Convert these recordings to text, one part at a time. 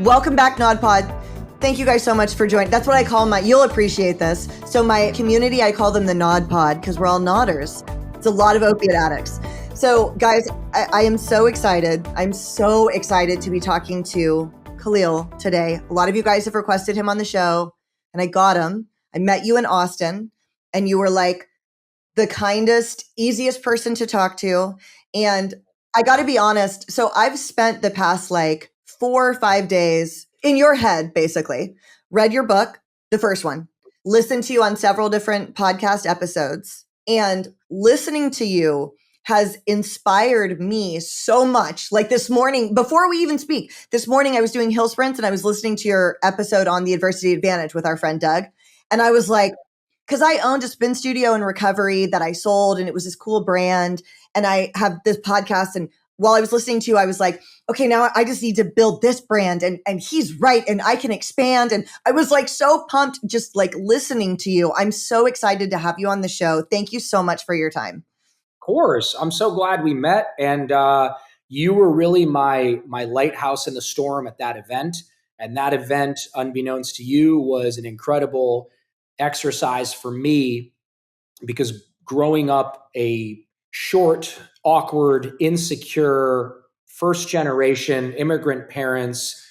Welcome back, NodPod. Thank you guys so much for joining. That's what I call you'll appreciate this. So my community, I call them the NodPod because we're all nodders. It's a lot of opiate addicts. So guys, I am so excited. I'm so excited to be talking to Khalil today. A lot of you guys have requested him on the show and I got him. I met you in Austin and you were like the kindest, easiest person to talk to. And I got to be honest. So I've spent the past 4 or 5 days in your head, basically, read your book, the first one, listened to you on several different podcast episodes, and listening to you has inspired me so much. Like this morning, before we even speak, this morning I was doing hill sprints and I was listening to your episode on the adversity advantage with our friend Doug. And I was like, because I owned a spin studio in recovery that I sold and it was this cool brand. And I have this podcast. And while I was listening to you, I was like, okay, now I just need to build this brand and he's right. And I can expand. And I was like so pumped just like listening to you. I'm so excited to have you on the show. Thank you so much for your time. Of course. I'm so glad we met. And you were really my lighthouse in the storm at that event. And that event, unbeknownst to you, was an incredible exercise for me because growing up a short, awkward, insecure, first generation immigrant parents,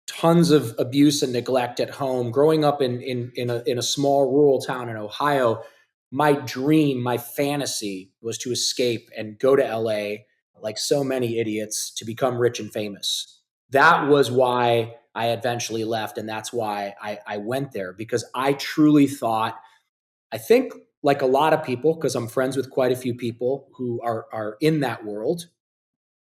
tons of abuse and neglect at home, growing up in a small rural town in Ohio, my dream, my fantasy was to escape and go to LA like so many idiots to become rich and famous. That was why I eventually left. And that's why I went there, because I truly thought, I think like a lot of people, because I'm friends with quite a few people who are in that world,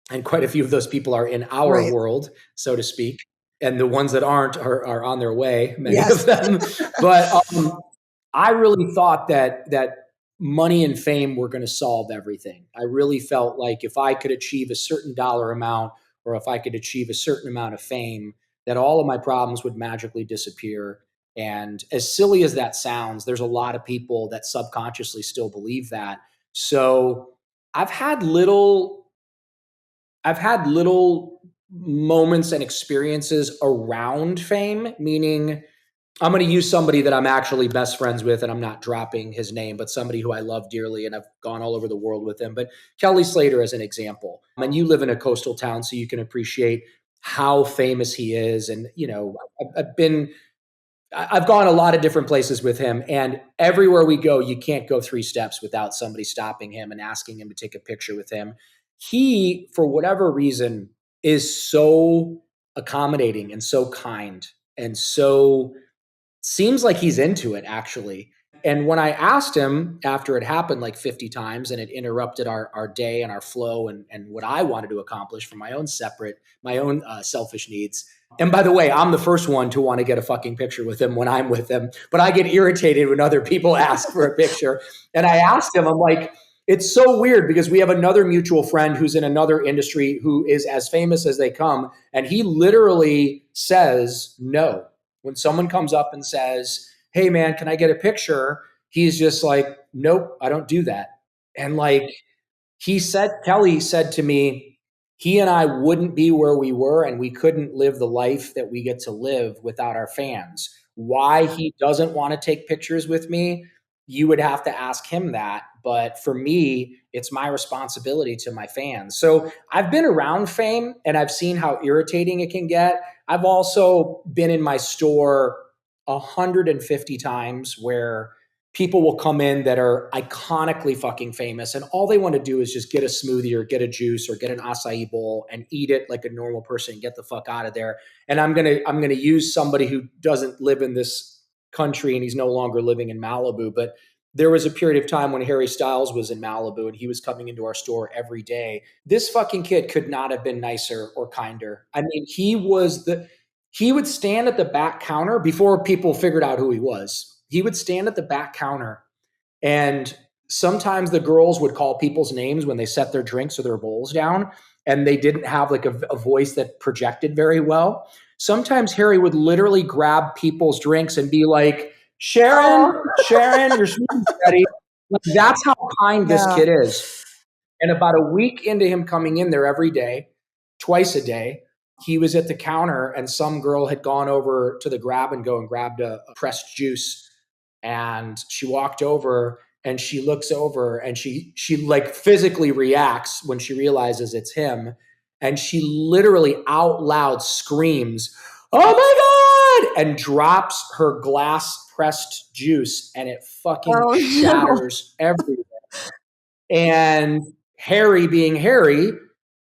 and quite a few of those people are in our world, so to speak. And the ones that aren't are on their way, many of them. But I really thought that money and fame were going to solve everything. I really felt like if I could achieve a certain dollar amount, or if I could achieve a certain amount of fame, that all of my problems would magically disappear. And as silly as that sounds, there's a lot of people that subconsciously still believe that. So I've had little moments and experiences around fame, meaning I'm going to use somebody that I'm actually best friends with, and I'm not dropping his name, but somebody who I love dearly and I've gone all over the world with him. But Kelly Slater as an example. And you live in a coastal town, so you can appreciate how famous he is. And, you know, I've gone a lot of different places with him, and everywhere we go, you can't go 3 steps without somebody stopping him and asking him to take a picture with him. He, for whatever reason, is so accommodating and so kind and so seems like he's into it, actually. And when I asked him after it happened like 50 times and it interrupted our day and our flow and what I wanted to accomplish for my own selfish needs. And by the way, I'm the first one to want to get a fucking picture with him when I'm with him, but I get irritated when other people ask for a picture. And I asked him, I'm like, it's so weird because we have another mutual friend who's in another industry who is as famous as they come. And he literally says no. When someone comes up and says, hey man, can I get a picture? He's just like, nope, I don't do that. And like Kelly said to me, he and I wouldn't be where we were and we couldn't live the life that we get to live without our fans. Why he doesn't want to take pictures with me, you would have to ask him that. But for me, it's my responsibility to my fans. So I've been around fame and I've seen how irritating it can get. I've also been in my store 150 times where people will come in that are iconically fucking famous and all they want to do is just get a smoothie or get a juice or get an acai bowl and eat it like a normal person and get the fuck out of there. And I'm going to use somebody who doesn't live in this country and he's no longer living in Malibu, but there was a period of time when Harry Styles was in Malibu and he was coming into our store every day. This fucking kid could not have been nicer or kinder. I mean, he would stand at the back counter before people figured out who he was. He would stand at the back counter and sometimes the girls would call people's names when they set their drinks or their bowls down and they didn't have like a voice that projected very well. Sometimes Harry would literally grab people's drinks and be like, Sharon, your smoothie's ready. Like, that's how kind this kid is. And about a week into him coming in there every day, twice a day, he was at the counter and some girl had gone over to the grab and go and grabbed a pressed juice. And she walked over and she looks over and she like physically reacts when she realizes it's him. And she literally out loud screams, "Oh my God!" and drops her glass pressed juice and it fucking shatters everywhere. And Harry, being Harry,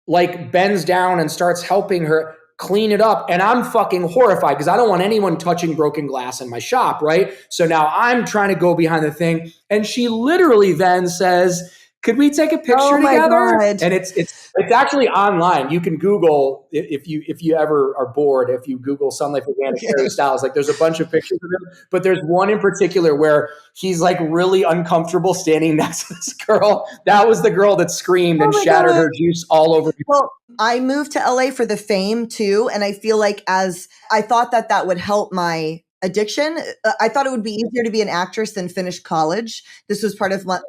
like bends down and starts helping her clean it up. And I'm fucking horrified because I don't want anyone touching broken glass in my shop, right? So now I'm trying to go behind the thing. And she literally then says, "Could we take a picture together?" God. And it's actually online. You can Google if you ever are bored. If you Google SunLife Organics Harry Styles, like there's a bunch of pictures of him, but there's one in particular where he's like really uncomfortable standing next to this girl. That was the girl that screamed and shattered her juice all over. Well, I moved to LA for the fame too, and I feel like as I thought that would help my addiction. I thought it would be easier to be an actress than finish college. This was part of my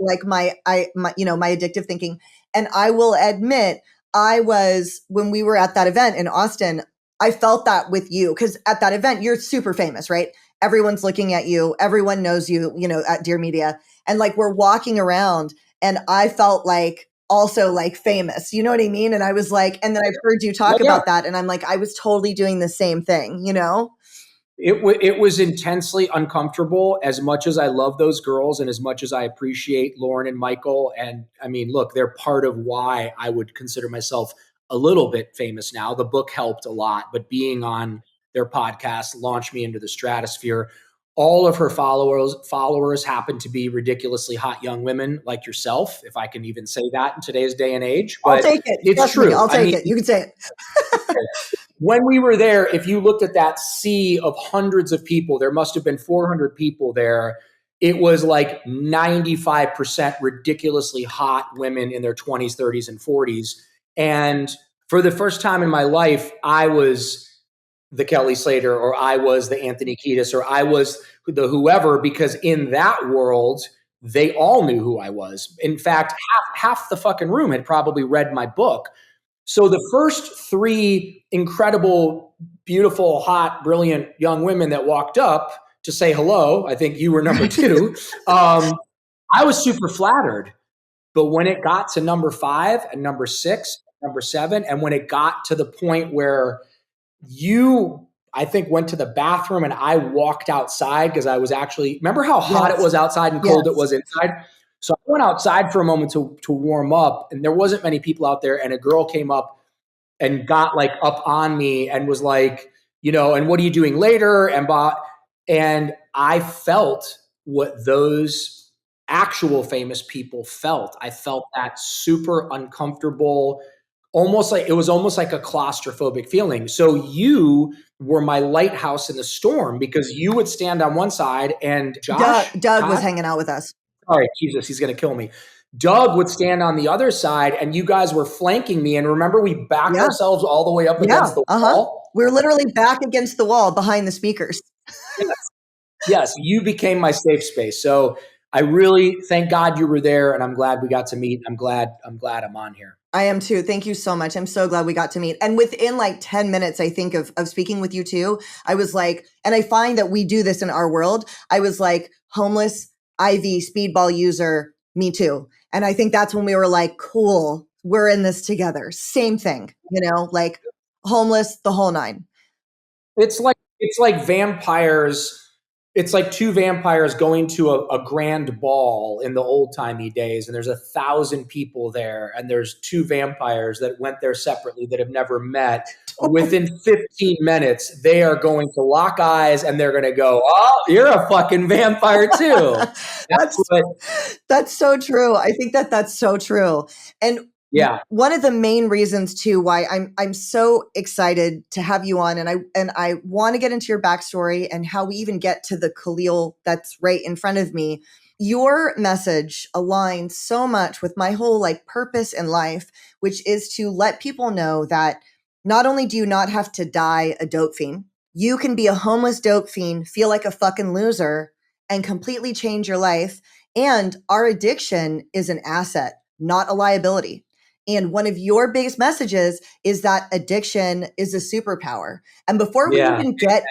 addictive thinking. And I will admit, when we were at that event in Austin, I felt that with you because at that event, you're super famous, right? Everyone's looking at you. Everyone knows you, at Dear Media. And like, we're walking around and I felt like also like famous, you know what I mean? And I was like, and then I've heard you talk about that. And I'm like, I was totally doing the same thing, It was intensely uncomfortable. As much as I love those girls and as much as I appreciate Lauren and Michael, and I mean, look, they're part of why I would consider myself a little bit famous now. The book helped a lot, but being on their podcast launched me into the stratosphere. All of her followers happen to be ridiculously hot young women like yourself, if I can even say that in today's day and age. But I'll take it. It's true. I'll take it. You can say it. When we were there, if you looked at that sea of hundreds of people, there must have been 400 people there. It was like 95% ridiculously hot women in their 20s, 30s, and 40s. And for the first time in my life, I was the Kelly Slater, or I was the Anthony Kiedis, or I was the whoever, because in that world, they all knew who I was. In fact, half the fucking room had probably read my book. So the first three incredible, beautiful, hot, brilliant young women that walked up to say hello, I think you were number two, I was super flattered. But when it got to number 5 and number 6, number 7, and when it got to the point where you, I think, went to the bathroom and I walked outside because I was actually, remember how hot it was outside and cold it was inside? So I went outside for a moment to warm up, and there wasn't many people out there. And a girl came up and got like up on me and was like, and what are you doing later? And I felt what those actual famous people felt. I felt that super uncomfortable, almost like a claustrophobic feeling. So you were my lighthouse in the storm because you would stand on one side and Doug was hanging out with us. All right, Jesus, he's going to kill me. Doug would stand on the other side and you guys were flanking me. And remember, we backed ourselves all the way up against the wall. We were literally back against the wall behind the speakers. Yes, you became my safe space. So I really thank God you were there, and I'm glad we got to meet. I'm glad I'm on here. I am too. Thank you so much. I'm so glad we got to meet. And within like 10 minutes, I think of speaking with you too, I was like, and I find that we do this in our world. I was like, homeless, IV, speedball user, me too. And I think that's when we were like, cool, we're in this together. Same thing, like homeless, the whole nine. It's like vampires. It's like two vampires going to a grand ball in the old timey days, and there's 1,000 people there, and there's two vampires that went there separately that have never met. Within 15 minutes, they are going to lock eyes and they're going to go, "Oh, you're a fucking vampire too." That's so true. I think that's so true. And one of the main reasons too why I'm so excited to have you on, and I want to get into your backstory and how we even get to the Khalil that's right in front of me. Your message aligns so much with my whole like purpose in life, which is to let people know that not only do you not have to die a dope fiend, you can be a homeless dope fiend, feel like a fucking loser, and completely change your life. And our addiction is an asset, not a liability. And one of your biggest messages is that addiction is a superpower. And before we even get,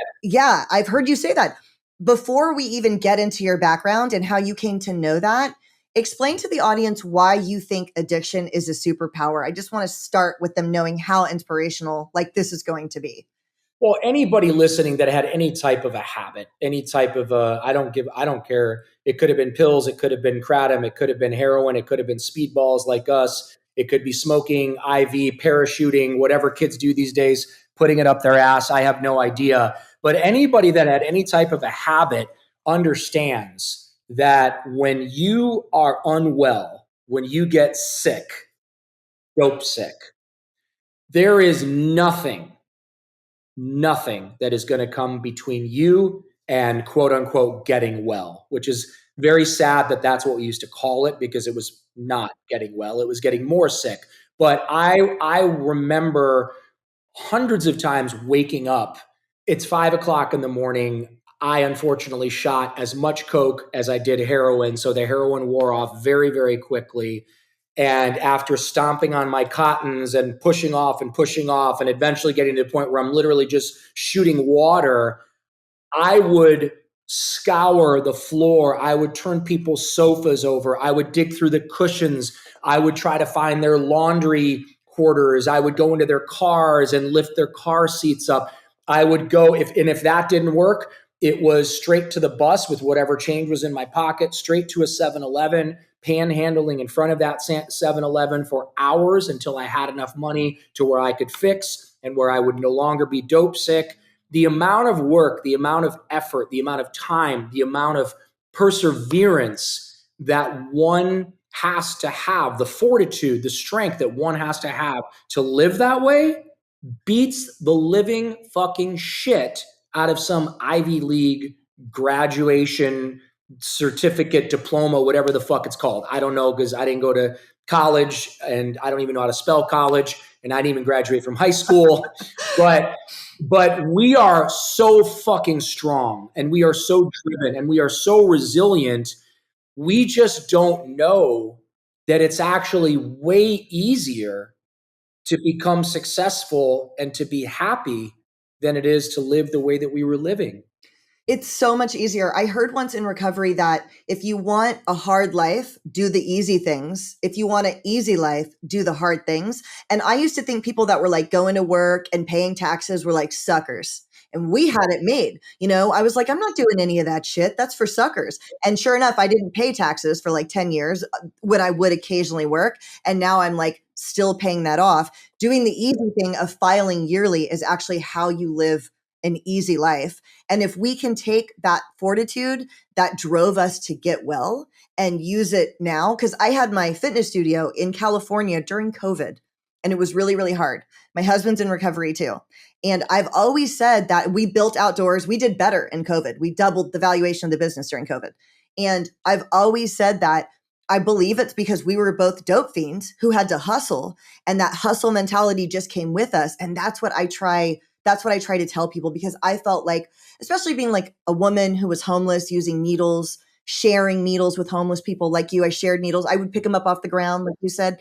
I've heard you say that. Before we even get into your background and how you came to know that, explain to the audience why you think addiction is a superpower. I just want to start with them knowing how inspirational like this is going to be. Well, anybody listening that had any type of a habit, any type of I don't care. It could have been pills. It could have been kratom. It could have been heroin. It could have been speedballs like us. It could be smoking, IV, parachuting, whatever kids do these days, putting it up their ass. I have no idea. But anybody that had any type of a habit understands that when you are unwell, when you get sick, dope sick, there is nothing that is going to come between you and quote unquote getting well, which is very sad that that's what we used to call it, because it was not getting well. It was getting more sick. But I remember hundreds of times waking up. It's 5 o'clock in the morning. I unfortunately shot as much coke as I did heroin. So the heroin wore off very, very quickly. And after stomping on my cottons and pushing off and eventually getting to the point where I'm literally just shooting water, I would scour the floor. I would turn people's sofas over. I would dig through the cushions. I would try to find their laundry quarters. I would go into their cars and lift their car seats up. I would go, if that didn't work, it was straight to the bus with whatever change was in my pocket, straight to a 7-Eleven, panhandling in front of that 7-Eleven for hours until I had enough money to where I could fix and where I would no longer be dope sick. The amount of work, the amount of effort, the amount of time, the amount of perseverance that one has to have, the fortitude, the strength that one has to have to live that way beats the living fucking shit out of some Ivy League graduation certificate, diploma, whatever the fuck it's called. I don't know, because I didn't go to college and I don't even know how to spell college, and I didn't even graduate from high school. But we are so fucking strong, and we are so driven, and we are so resilient. We just don't know that it's actually way easier to become successful and to be happy than it is to live the way that we were living. It's so much easier. I heard once in recovery that if you want a hard life, do the easy things. If you want an easy life, do the hard things. And I used to think people that were like going to work and paying taxes were like suckers. And we had it made. I was like, I'm not doing any of that shit. That's for suckers. And sure enough, I didn't pay taxes for like 10 years when I would occasionally work. And now I'm like still paying that off. Doing the easy thing of filing yearly is actually how you live an easy life. And if we can take that fortitude that drove us to get well and use it now, because I had my fitness studio in California during COVID, and it was really, really hard. My husband's in recovery too. And I've always said that we built outdoors. We did better in COVID. We doubled the valuation of the business during COVID. And I've always said that I believe it's because we were both dope fiends who had to hustle, and that hustle mentality just came with us. And that's what I try to tell people, because I felt like, especially being like a woman who was homeless, using needles, sharing needles with homeless people like you. I shared needles. I would pick them up off the ground, like you said.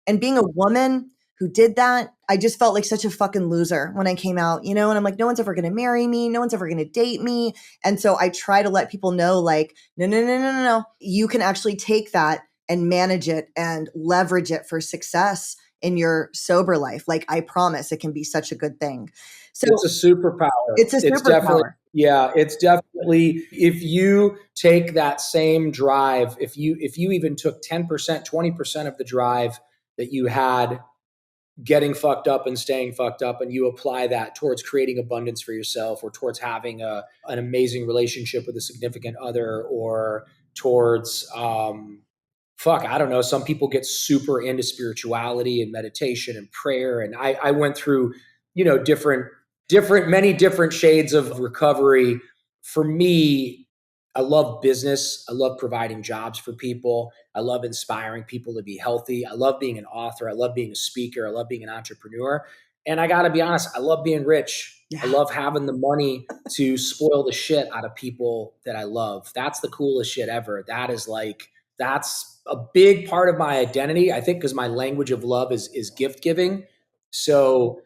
And being a woman who did that, I just felt like such a fucking loser when I came out, and I'm like, no one's ever going to marry me. No one's ever going to date me. And so I try to let people know, like, no. You can actually take that and manage it and leverage it for success in your sober life. Like, I promise it can be such a good thing. So it's a superpower. It's definitely, it's definitely, if you take that same drive, if you even took 10%, 20% of the drive that you had getting fucked up and staying fucked up, and you apply that towards creating abundance for yourself, or towards having an amazing relationship with a significant other, or towards, I don't know. Some people get super into spirituality and meditation and prayer. And I went through, many different shades of recovery. For me, I love business. I love providing jobs for people. I love inspiring people to be healthy. I love being an author. I love being a speaker. I love being an entrepreneur. And I got to be honest, I love being rich. Yeah. I love having the money to spoil the shit out of people that I love. That's the coolest shit ever. That is like that's a big part of my identity. I think because my language of love is gift giving. So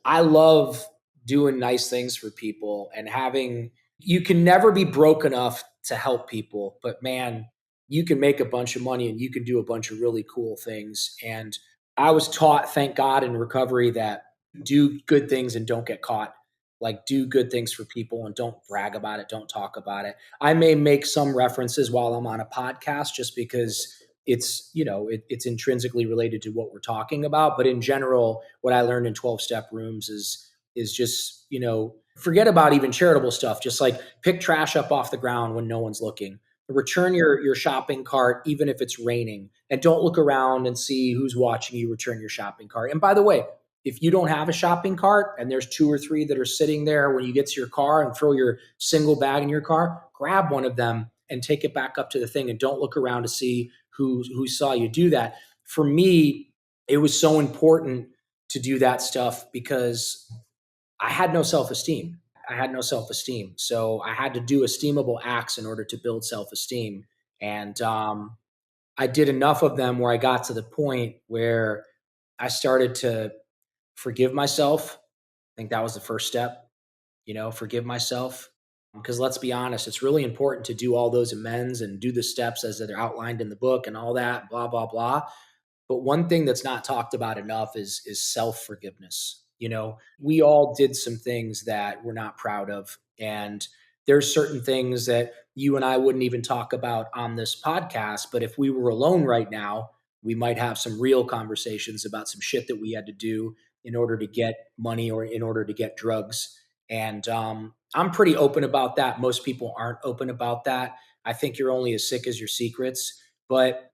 I love doing nice things for people and having, you can never be broke enough to help people, but man, you can make a bunch of money and you can do a bunch of really cool things. And I was taught, thank God, in recovery that do good things and don't get caught. Like, do good things for people and don't brag about it, don't talk about it. I may make some references while I'm on a podcast just because it's, it's intrinsically related to what we're talking about. But in general, what I learned in 12-step rooms is just, forget about even charitable stuff. Just like pick trash up off the ground when no one's looking. Return your shopping cart, even if it's raining, and don't look around and see who's watching you return your shopping cart. And by the way, if you don't have a shopping cart and there's 2 or 3 that are sitting there when you get to your car and throw your single bag in your car, grab one of them and take it back up to the thing and don't look around to see who saw you do that. For me, it was so important to do that stuff because I had no self-esteem. So I had to do esteemable acts in order to build self-esteem. And I did enough of them where I got to the point where I started to forgive myself. I think that was the first step, forgive myself. Because let's be honest, it's really important to do all those amends and do the steps as they're outlined in the book and all that, blah, blah, blah. But one thing that's not talked about enough is self-forgiveness. We all did some things that we're not proud of. And there's certain things that you and I wouldn't even talk about on this podcast. But if we were alone right now, we might have some real conversations about some shit that we had to do in order to get money or in order to get drugs. And I'm pretty open about that. Most people aren't open about that. I think you're only as sick as your secrets. But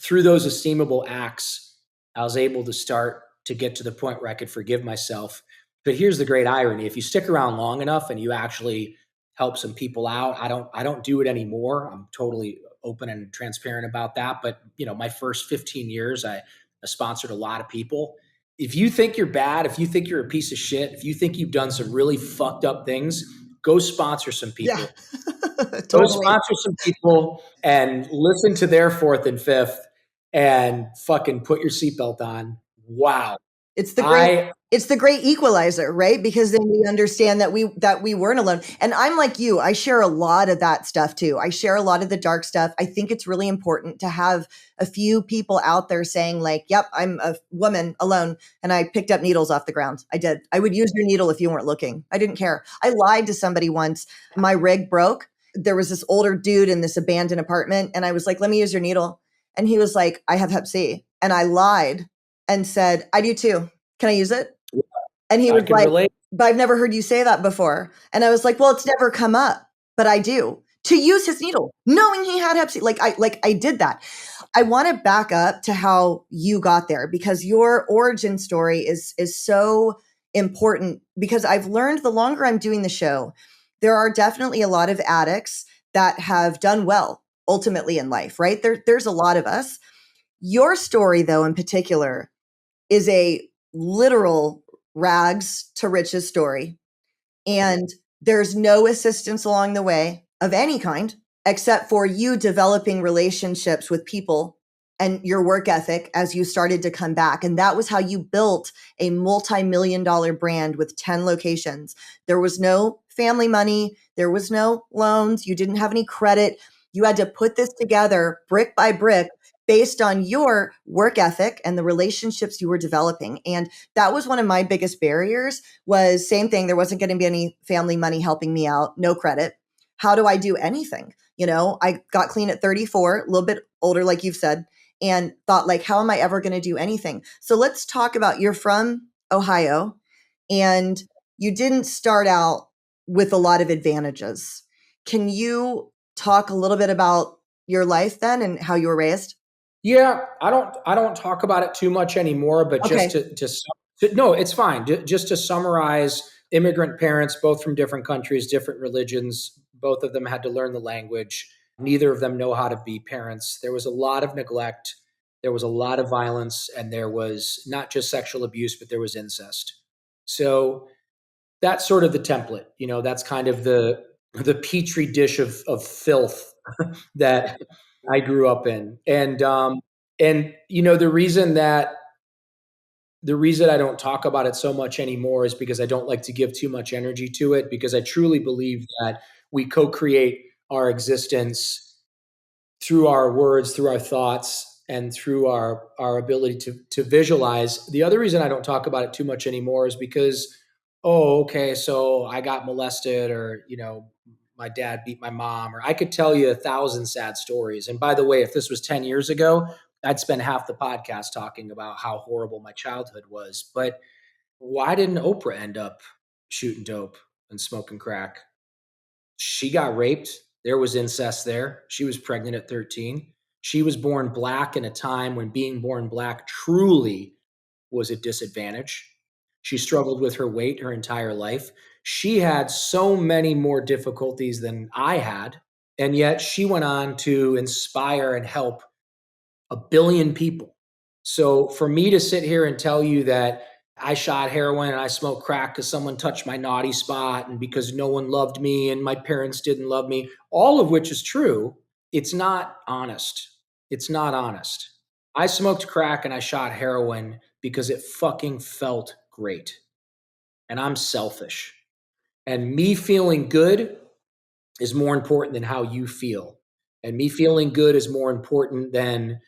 through those esteemable acts, I was able to start to get to the point where I could forgive myself. But here's the great irony. If you stick around long enough and you actually help some people out, I don't do it anymore. I'm totally open and transparent about that. But my first 15 years, I sponsored a lot of people. If you think you're bad, if you think you're a piece of shit, if you think you've done some really fucked up things, go sponsor some people. Yeah, Go totally. sponsor some people and listen to their fourth and fifth and fucking put your seatbelt on. Wow. It's the great equalizer, right? Because then we understand that we weren't alone. And I'm like you, I share a lot of that stuff too. I share a lot of the dark stuff. I think it's really important to have a few people out there saying like, yep, I'm a woman alone and I picked up needles off the ground. I did. I would use your needle if you weren't looking. I didn't care. I lied to somebody once. My rig broke. There was this older dude in this abandoned apartment and I was like, let me use your needle. And he was like, I have Hep C. And I lied and said, I do too. Can I use it? And he I was can like, relate. but I've never heard you say that before. And I was like, well, it's never come up, but I do. To use his needle, knowing he had Hep C. Like I did that. I want to back up to how you got there because your origin story is so important because I've learned the longer I'm doing the show, there are definitely a lot of addicts that have done well ultimately in life, right? There's a lot of us. Your story, though, in particular, is a literal rags to riches story. And there's no assistance along the way of any kind, except for you developing relationships with people and your work ethic as you started to come back. And that was how you built a multi-million-dollar brand with 10 locations. There was no family money. There was no loans. You didn't have any credit. You had to put this together brick by brick based on your work ethic and the relationships you were developing. And that was one of my biggest barriers was same thing. There wasn't going to be any family money helping me out, no credit. How do I do anything? I got clean at 34, a little bit older, like you've said, and thought like, how am I ever going to do anything? So let's talk about, you're from Ohio and you didn't start out with a lot of advantages. Can you talk a little bit about your life then and how you were raised? Yeah, I don't talk about it too much anymore, but Okay. no, it's fine. Just to summarize, immigrant parents, both from different countries, different religions, both of them had to learn the language. Neither of them know how to be parents. There was a lot of neglect, there was a lot of violence, and there was not just sexual abuse, but there was incest. So that's sort of the template. That's kind of the petri dish of filth that I grew up in. And you know, the reason I don't talk about it so much anymore is because I don't like to give too much energy to it, because I truly believe that we co-create our existence through our words, through our thoughts, and through our ability to visualize. The other reason I don't talk about it too much anymore is because, oh, okay, so I got molested, or you know, my dad beat my mom, or I could tell you 1,000 sad stories. And by the way, if this was 10 years ago, I'd spend half the podcast talking about how horrible my childhood was. But why didn't Oprah end up shooting dope and smoking crack? She got raped. There was incest there. She was pregnant at 13. She was born black in a time when being born black truly was a disadvantage. She struggled with her weight her entire life. She had so many more difficulties than I had. And yet she went on to inspire and help a billion people. So for me to sit here and tell you that I shot heroin and I smoked crack because someone touched my naughty spot and because no one loved me and my parents didn't love me, all of which is true, it's not honest. It's not honest. I smoked crack and I shot heroin because it fucking felt great. And I'm selfish. And me feeling good is more important than how you feel. And me feeling good is more important than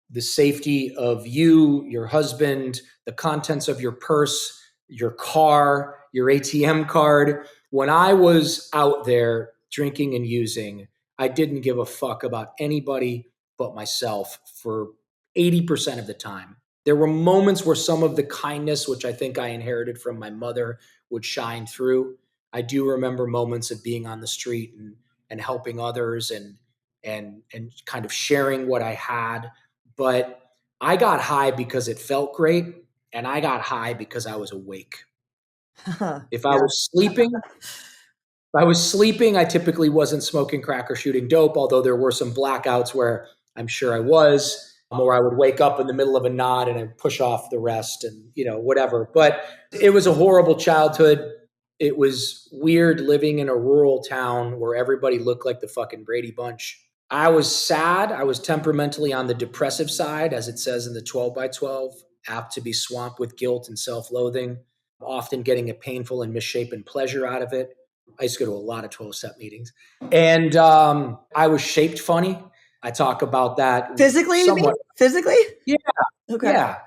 the safety of you, your husband, the contents of your purse, your car, your ATM card. When I was out there drinking and using, I didn't give a fuck about anybody but myself for 80% of the time. There were moments where some of the kindness, which I think I inherited from my mother, would shine through. I do remember moments of being on the street and helping others and kind of sharing what I had, but I got high because it felt great, and I got high because I was awake. If I was sleeping, I typically wasn't smoking crack or shooting dope, although there were some blackouts where I'm sure I was, or I would wake up in the middle of a nod and I'd push off the rest and, you know, whatever. But it was a horrible childhood. It was weird living in a rural town where everybody looked like the fucking Brady Bunch. I was sad. I was temperamentally on the depressive side, as it says in the 12 by 12, apt to be swamped with guilt and self loathing, often getting a painful and misshapen pleasure out of it. I used to go to a lot of 12-step meetings. And I was shaped funny. I talk about that physically, somewhat. You mean? Physically? Yeah. Okay. Yeah.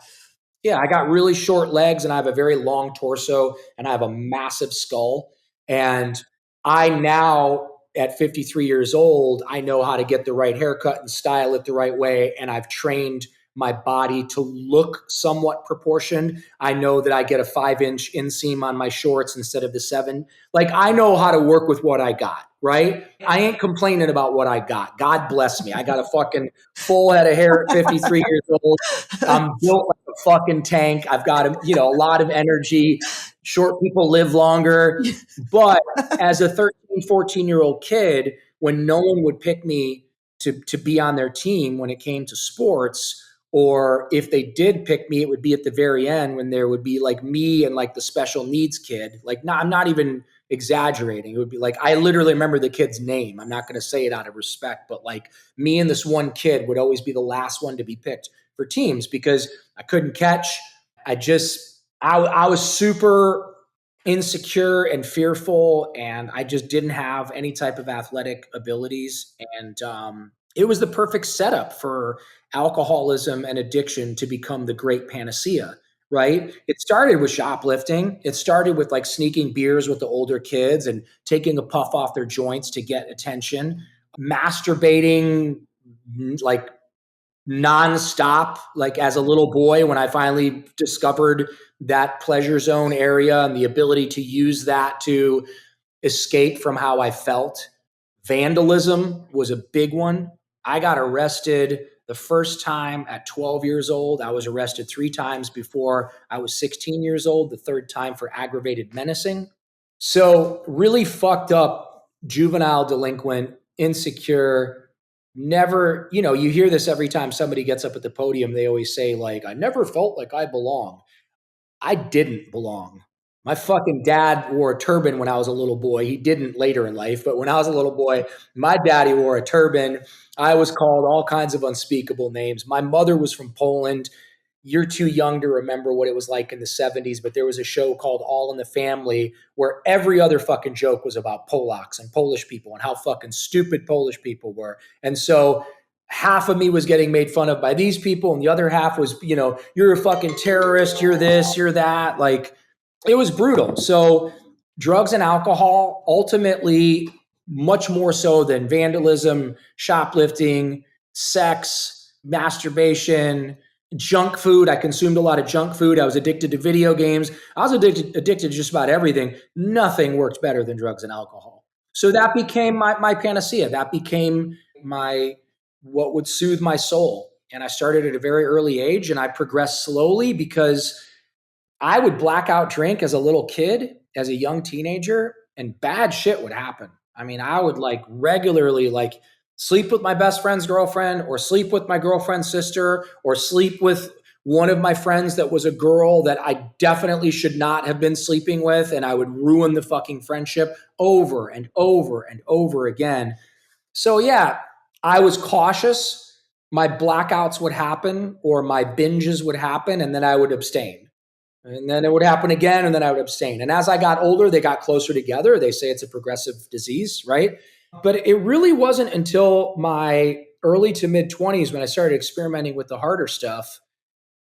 Yeah. I got really short legs and I have a very long torso and I have a massive skull. And I now, at 53 years old, I know how to get the right haircut and style it the right way. And I've trained my body to look somewhat proportioned. I know that I get a 5-inch inseam on my shorts instead of the 7. Like, I know how to work with what I got, right? I ain't complaining about what I got. God bless me. I got a fucking full head of hair at 53 years old. I'm built like a fucking tank. I've got, you know, a lot of energy. Short people live longer. But as a 13, 14-year-old kid, when no one would pick me to be on their team when it came to sports, or if they did pick me, it would be at the very end when there would be like me and like the special needs kid. Like, I'm not even exaggerating. It would be like, I literally remember the kid's name. I'm not going to say it out of respect, but like me and this one kid would always be the last one to be picked for teams because I couldn't catch. I was super insecure and fearful, and I just didn't have any type of athletic abilities. And it was the perfect setup for alcoholism and addiction to become the great panacea, right? It started with shoplifting. It started with like sneaking beers with the older kids and taking a puff off their joints to get attention, masturbating like nonstop, like as a little boy, when I finally discovered that pleasure zone area and the ability to use that to escape from how I felt. Vandalism was a big one. I got arrested the first time at 12 years old. I was arrested 3 times before I was 16 years old, the third time for aggravated menacing. So really fucked up juvenile delinquent, insecure, never, you know, you hear this every time somebody gets up at the podium. They always say like, I never felt like I belong. I didn't belong. My fucking dad wore a turban when I was a little boy. He didn't later in life, but when I was a little boy, my daddy wore a turban. I was called all kinds of unspeakable names. My mother was from Poland. You're too young to remember what it was like in the 70s, but there was a show called All in the Family where every other fucking joke was about Polacks and Polish people and how fucking stupid Polish people were. And so half of me was getting made fun of by these people, and the other half was, you're a fucking terrorist, you're this, you're that. Like, it was brutal. So drugs and alcohol, ultimately, much more so than vandalism, shoplifting, sex, masturbation, junk food. I consumed a lot of junk food. I was addicted to video games. I was addicted to just about everything. Nothing worked better than drugs and alcohol. So that became my panacea. That became what would soothe my soul. And I started at a very early age, and I progressed slowly because I would blackout drink as a little kid, as a young teenager, and bad shit would happen. I mean, I would regularly sleep with my best friend's girlfriend, or sleep with my girlfriend's sister, or sleep with one of my friends that was a girl that I definitely should not have been sleeping with. And I would ruin the fucking friendship over and over and over again. So yeah, I was cautious. My blackouts would happen, or my binges would happen, and then I would abstain. And then it would happen again, and then I would abstain. And as I got older, they got closer together. They say it's a progressive disease, right? But it really wasn't until my early to mid 20s when I started experimenting with the harder stuff,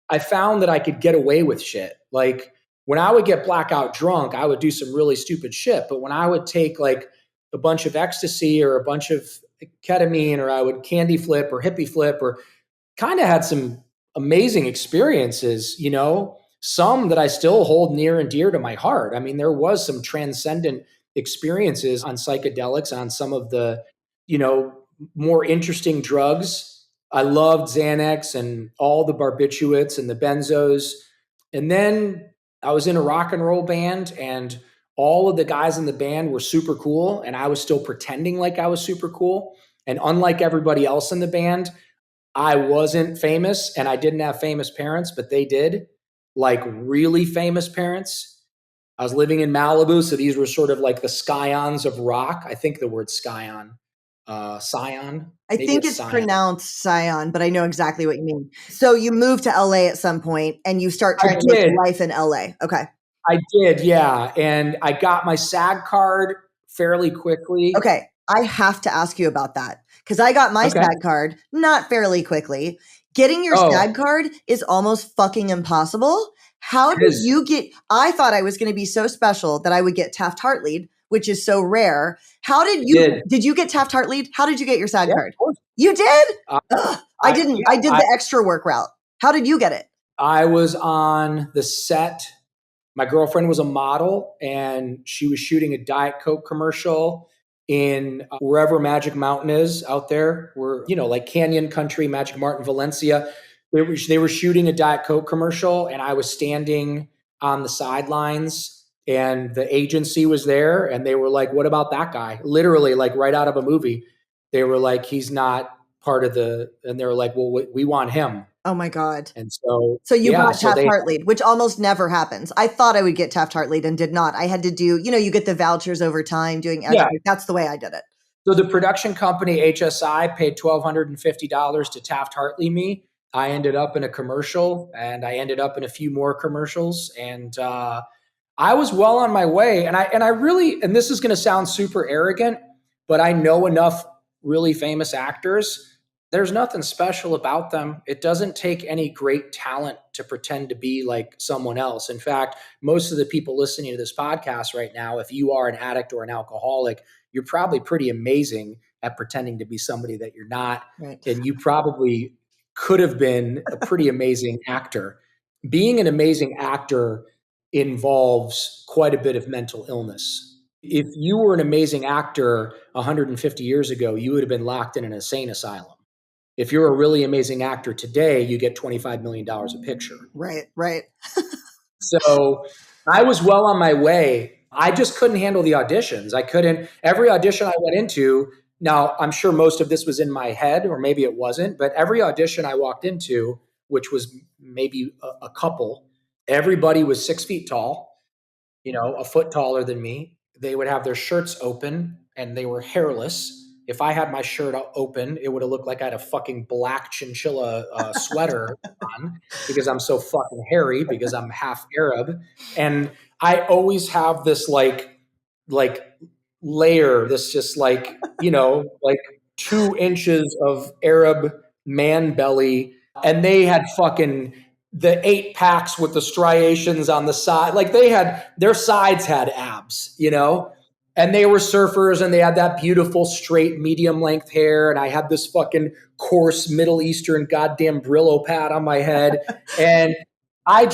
I found that I could get away with shit. Like, when I would get blackout drunk, I would do some really stupid shit. But when I would take a bunch of ecstasy or a bunch of ketamine, or I would candy flip or hippie flip, or kind of had some amazing experiences, some that I still hold near and dear to my heart. I mean, there was some transcendent experiences on psychedelics, on some of the, more interesting drugs. I loved Xanax and all the barbiturates and the benzos. And then I was in a rock and roll band, and all of the guys in the band were super cool, and I was still pretending like I was super cool. And unlike everybody else in the band, I wasn't famous, and I didn't have famous parents, but they did, really famous parents. I was living in Malibu, so these were sort of like the scions of rock. I think the word scion. Scion. I think it's Scion. Pronounced Scion, but I know exactly what you mean. So you moved to LA at some point, and you start trying to make life in LA. Okay. I did, yeah. And I got my SAG card fairly quickly. Okay. I have to ask you about that, because I got my SAG card not fairly quickly. Getting your SAG card is almost fucking impossible. How did you get? I thought I was going to be so special that I would get Taft-Hartley'd, which is so rare. How did you? Did you get Taft-Hartley'd? How did you get your SAG card? You did? I didn't. I did the extra work route. How did you get it? I was on the set. My girlfriend was a model, and she was shooting a Diet Coke commercial in wherever Magic Mountain is out there. Where, like Canyon Country, Magic Mountain, Valencia. They were shooting a Diet Coke commercial, and I was standing on the sidelines, and the agency was there, and they were like, "What about that guy?" Literally, right out of a movie. They were like, "He's not part of the," and they were like, "Well, we want him." Oh my God. And so you got Taft-Hartley'd, which almost never happens. I thought I would get Taft-Hartley'd and did not. I had to do, you get the vouchers over time doing extra. Yeah. That's the way I did it. So the production company HSI paid $1,250 to Taft-Hartley me. I ended up in a commercial, and I ended up in a few more commercials, and I was well on my way. And I really, and this is going to sound super arrogant, but I know enough really famous actors. There's nothing special about them. It doesn't take any great talent to pretend to be like someone else. In fact, most of the people listening to this podcast right now, if you are an addict or an alcoholic, you're probably pretty amazing at pretending to be somebody that you're not. Right. And you probably could have been a pretty amazing actor. Being an amazing actor involves quite a bit of mental illness. If you were an amazing actor 150 years ago, you would have been locked in an insane asylum. If you're a really amazing actor today, you get $25 million a picture. Right. So I was well on my way. I just couldn't handle the auditions. Every audition I went into, now I'm sure most of this was in my head, or maybe it wasn't, but every audition I walked into, which was maybe a couple, everybody was 6 feet tall. a foot taller than me. They would have their shirts open and they were hairless. If I had my shirt open, it would have looked like I had a fucking black chinchilla sweater on because I'm so fucking hairy because I'm half Arab. And I always have this like layer, this just like 2 inches of Arab man belly. And they had fucking the 8 packs with the striations on the side. Like their sides had abs. And they were surfers and they had that beautiful straight medium length hair. And I had this fucking coarse Middle Eastern goddamn Brillo pad on my head. And I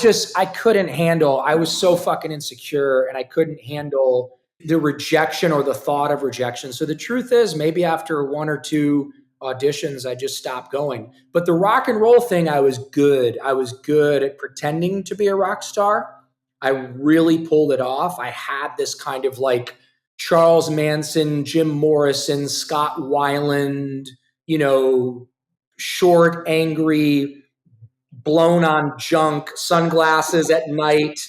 couldn't handle, I was so fucking insecure and I couldn't handle the rejection or the thought of rejection. So the truth is, maybe after 1 or 2 auditions, I just stopped going. But the rock and roll thing, I was good. I was good at pretending to be a rock star. I really pulled it off. I had this kind of like Charles Manson, Jim Morrison, Scott Weiland, short, angry, blown on junk, sunglasses at night,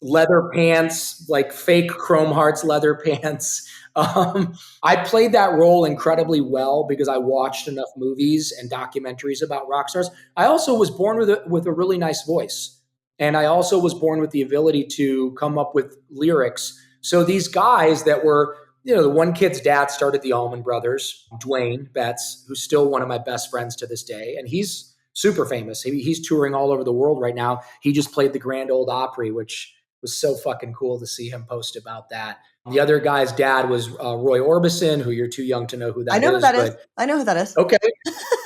leather pants, like fake Chrome Hearts leather pants. I played that role incredibly well because I watched enough movies and documentaries about rock stars. I also was born with a really nice voice. And I also was born with the ability to come up with lyrics. So these guys that were, the one kid's dad started the Allman Brothers, Dwayne Betts, who's still one of my best friends to this day. And he's super famous. He's touring all over the world right now. He just played the Grand Ole Opry, which was so fucking cool to see him post about that. The other guy's dad was Roy Orbison, who you're too young to know who that is. I know who that is. I know who that is. Okay.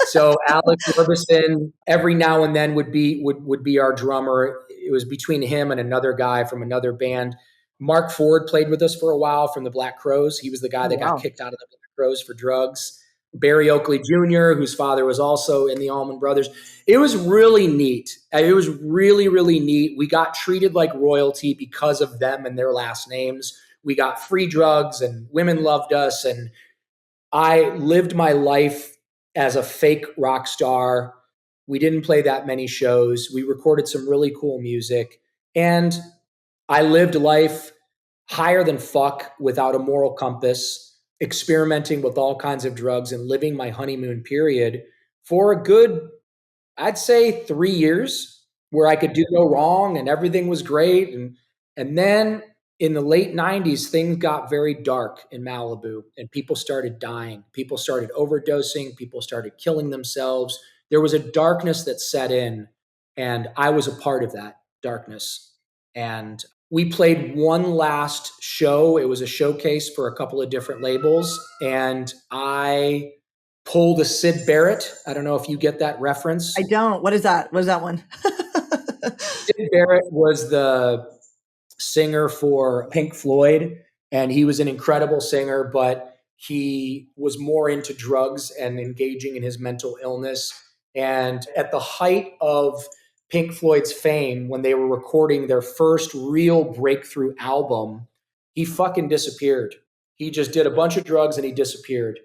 So Alex Orbison every now and then would be our drummer. It was between him and another guy from another band. Mark Ford played with us for a while from the Black Crowes. He was the guy that got kicked out of the Black Crowes for drugs. Barry Oakley Jr., whose father was also in the Allman Brothers. It was really neat. It was really, really neat. We got treated like royalty because of them and their last names. We got free drugs and women loved us. And I lived my life as a fake rock star. We didn't play that many shows. We recorded some really cool music. And I lived life higher than fuck without a moral compass, experimenting with all kinds of drugs and living my honeymoon period for a good, I'd say 3 years where I could do no wrong and everything was great. And then in the late 90s, things got very dark in Malibu and people started dying. People started overdosing. People started killing themselves. There was a darkness that set in and I was a part of that darkness. And we played one last show. It was a showcase for a couple of different labels. And I pulled a Syd Barrett. I don't know if you get that reference. I don't. What is that? What is that one? Syd Barrett was the singer for Pink Floyd. And he was an incredible singer, but he was more into drugs and engaging in his mental illness. And at the height of Pink Floyd's fame, when they were recording their first real breakthrough album, he fucking disappeared. He just did a bunch of drugs and he disappeared.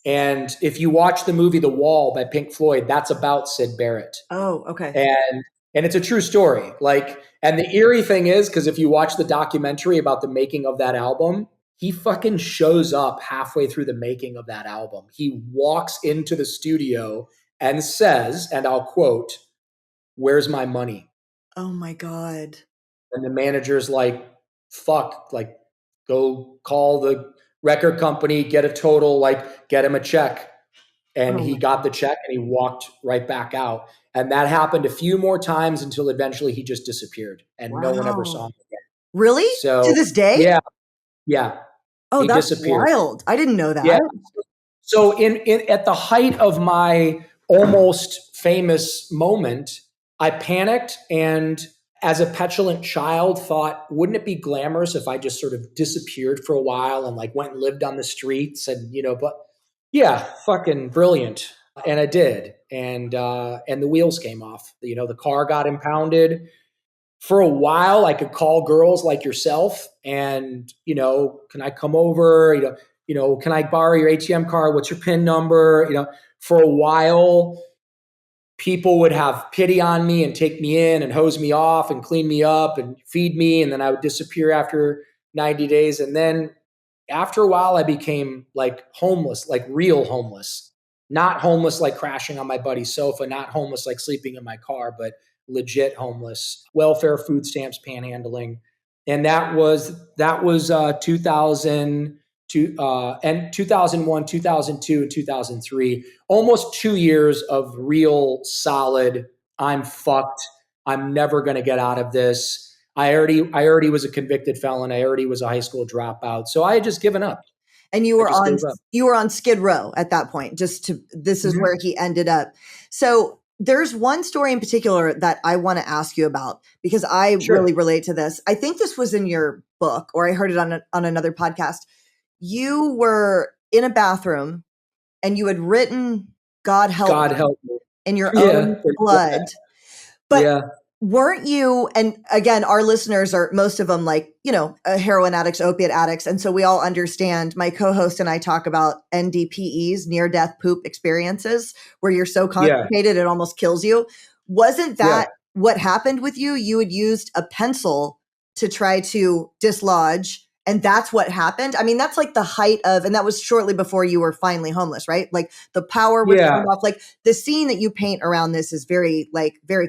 And if you watch the movie The Wall by Pink Floyd, that's about Syd Barrett. Oh, okay. And it's a true story. And the eerie thing is, because if you watch the documentary about the making of that album, he fucking shows up halfway through the making of that album. He walks into the studio and says, and I'll quote, "Where's my money?" Oh my God. And the manager's like, fuck, go call the record company, get a total, get him a check. And he got the check and he walked right back out. And that happened a few more times until eventually he just disappeared and no one ever saw him again. Really? So to this day? Yeah. Yeah. Oh, that's wild. I didn't know that. Yeah. So at the height of my almost famous moment, I panicked and as a petulant child thought, wouldn't it be glamorous if I just sort of disappeared for a while and went and lived on the streets and, but yeah, fucking brilliant. And I did. And the wheels came off. The car got impounded. For a while, I could call girls like yourself and, can I come over? Can I borrow your ATM card? What's your PIN number? For a while, people would have pity on me and take me in and hose me off and clean me up and feed me. And then I would disappear after 90 days. And then after a while, I became like homeless, like real homeless, not homeless, like crashing on my buddy's sofa, not homeless, like sleeping in my car, but legit homeless, welfare, food stamps, panhandling. And that was 2002, and 2001, 2002, and 2003, almost 2 years of real solid, I'm fucked. I'm never going to get out of this. I already was a convicted felon. I already was a high school dropout. So I had just given up. And I just gave up. you were on Skid Row at that point. This is where he ended up. So there's one story in particular that I want to ask you about because I really relate to this. I think this was in your book, or I heard it on another podcast. You were in a bathroom and you had written "God help me" in your own blood. But weren't you, and again, our listeners are most of them like, heroin addicts, opiate addicts. And so we all understand, my co-host and I talk about NDPEs, near death poop experiences, where you're so constipated, it almost kills you. Wasn't that what happened with you? You had used a pencil to try to dislodge, and that's what happened. I mean, that's like the height of, and that was shortly before you were finally homeless, right? Like the power was turned off. Like the scene that you paint around this is very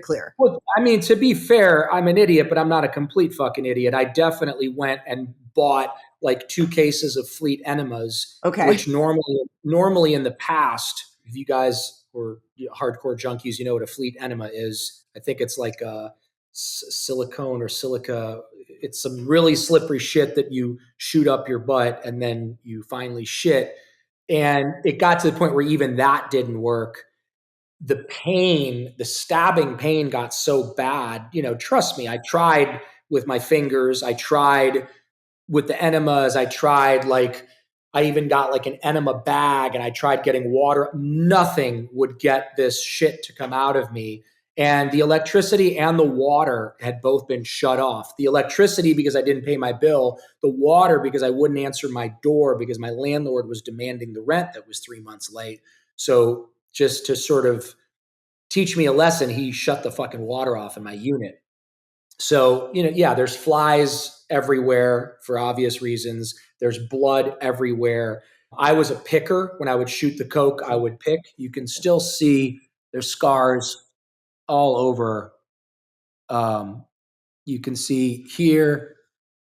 clear. Well, I mean, to be fair, I'm an idiot, but I'm not a complete fucking idiot. I definitely went and bought like 2 cases of Fleet enemas, which normally in the past, if you guys were hardcore junkies, you know what a Fleet enema is. I think it's like a silicone or silica. It's some really slippery shit that you shoot up your butt and then you finally shit. And it got to the point where even that didn't work. The pain, the stabbing pain got so bad, trust me, I tried with my fingers. I tried with the enemas. I even got like an enema bag and I tried getting water. Nothing would get this shit to come out of me. And the electricity and the water had both been shut off. The electricity because I didn't pay my bill, the water because I wouldn't answer my door because my landlord was demanding the rent that was 3 months late. So just to sort of teach me a lesson, he shut the fucking water off in my unit. So, there's flies everywhere for obvious reasons. There's blood everywhere. I was a picker. When I would shoot the coke, I would pick. You can still see there's scars all over. You can see here,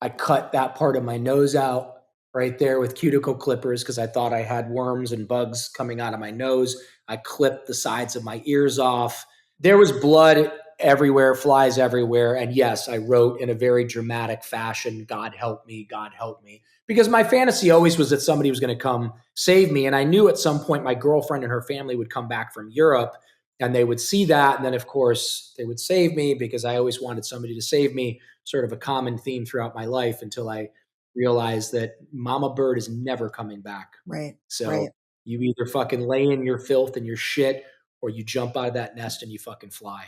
I cut that part of my nose out right there with cuticle clippers because I thought I had worms and bugs coming out of my nose. I clipped the sides of my ears off. There was blood everywhere, flies everywhere. And yes, I wrote in a very dramatic fashion, God help me, God help me. Because my fantasy always was that somebody was going to come save me. And I knew at some point my girlfriend and her family would come back from Europe and they would see that. And then, of course, they would save me because I always wanted somebody to save me, sort of a common theme throughout my life until I realized that Mama Bird is never coming back. Right. So you either fucking lay in your filth and your shit or you jump out of that nest and you fucking fly.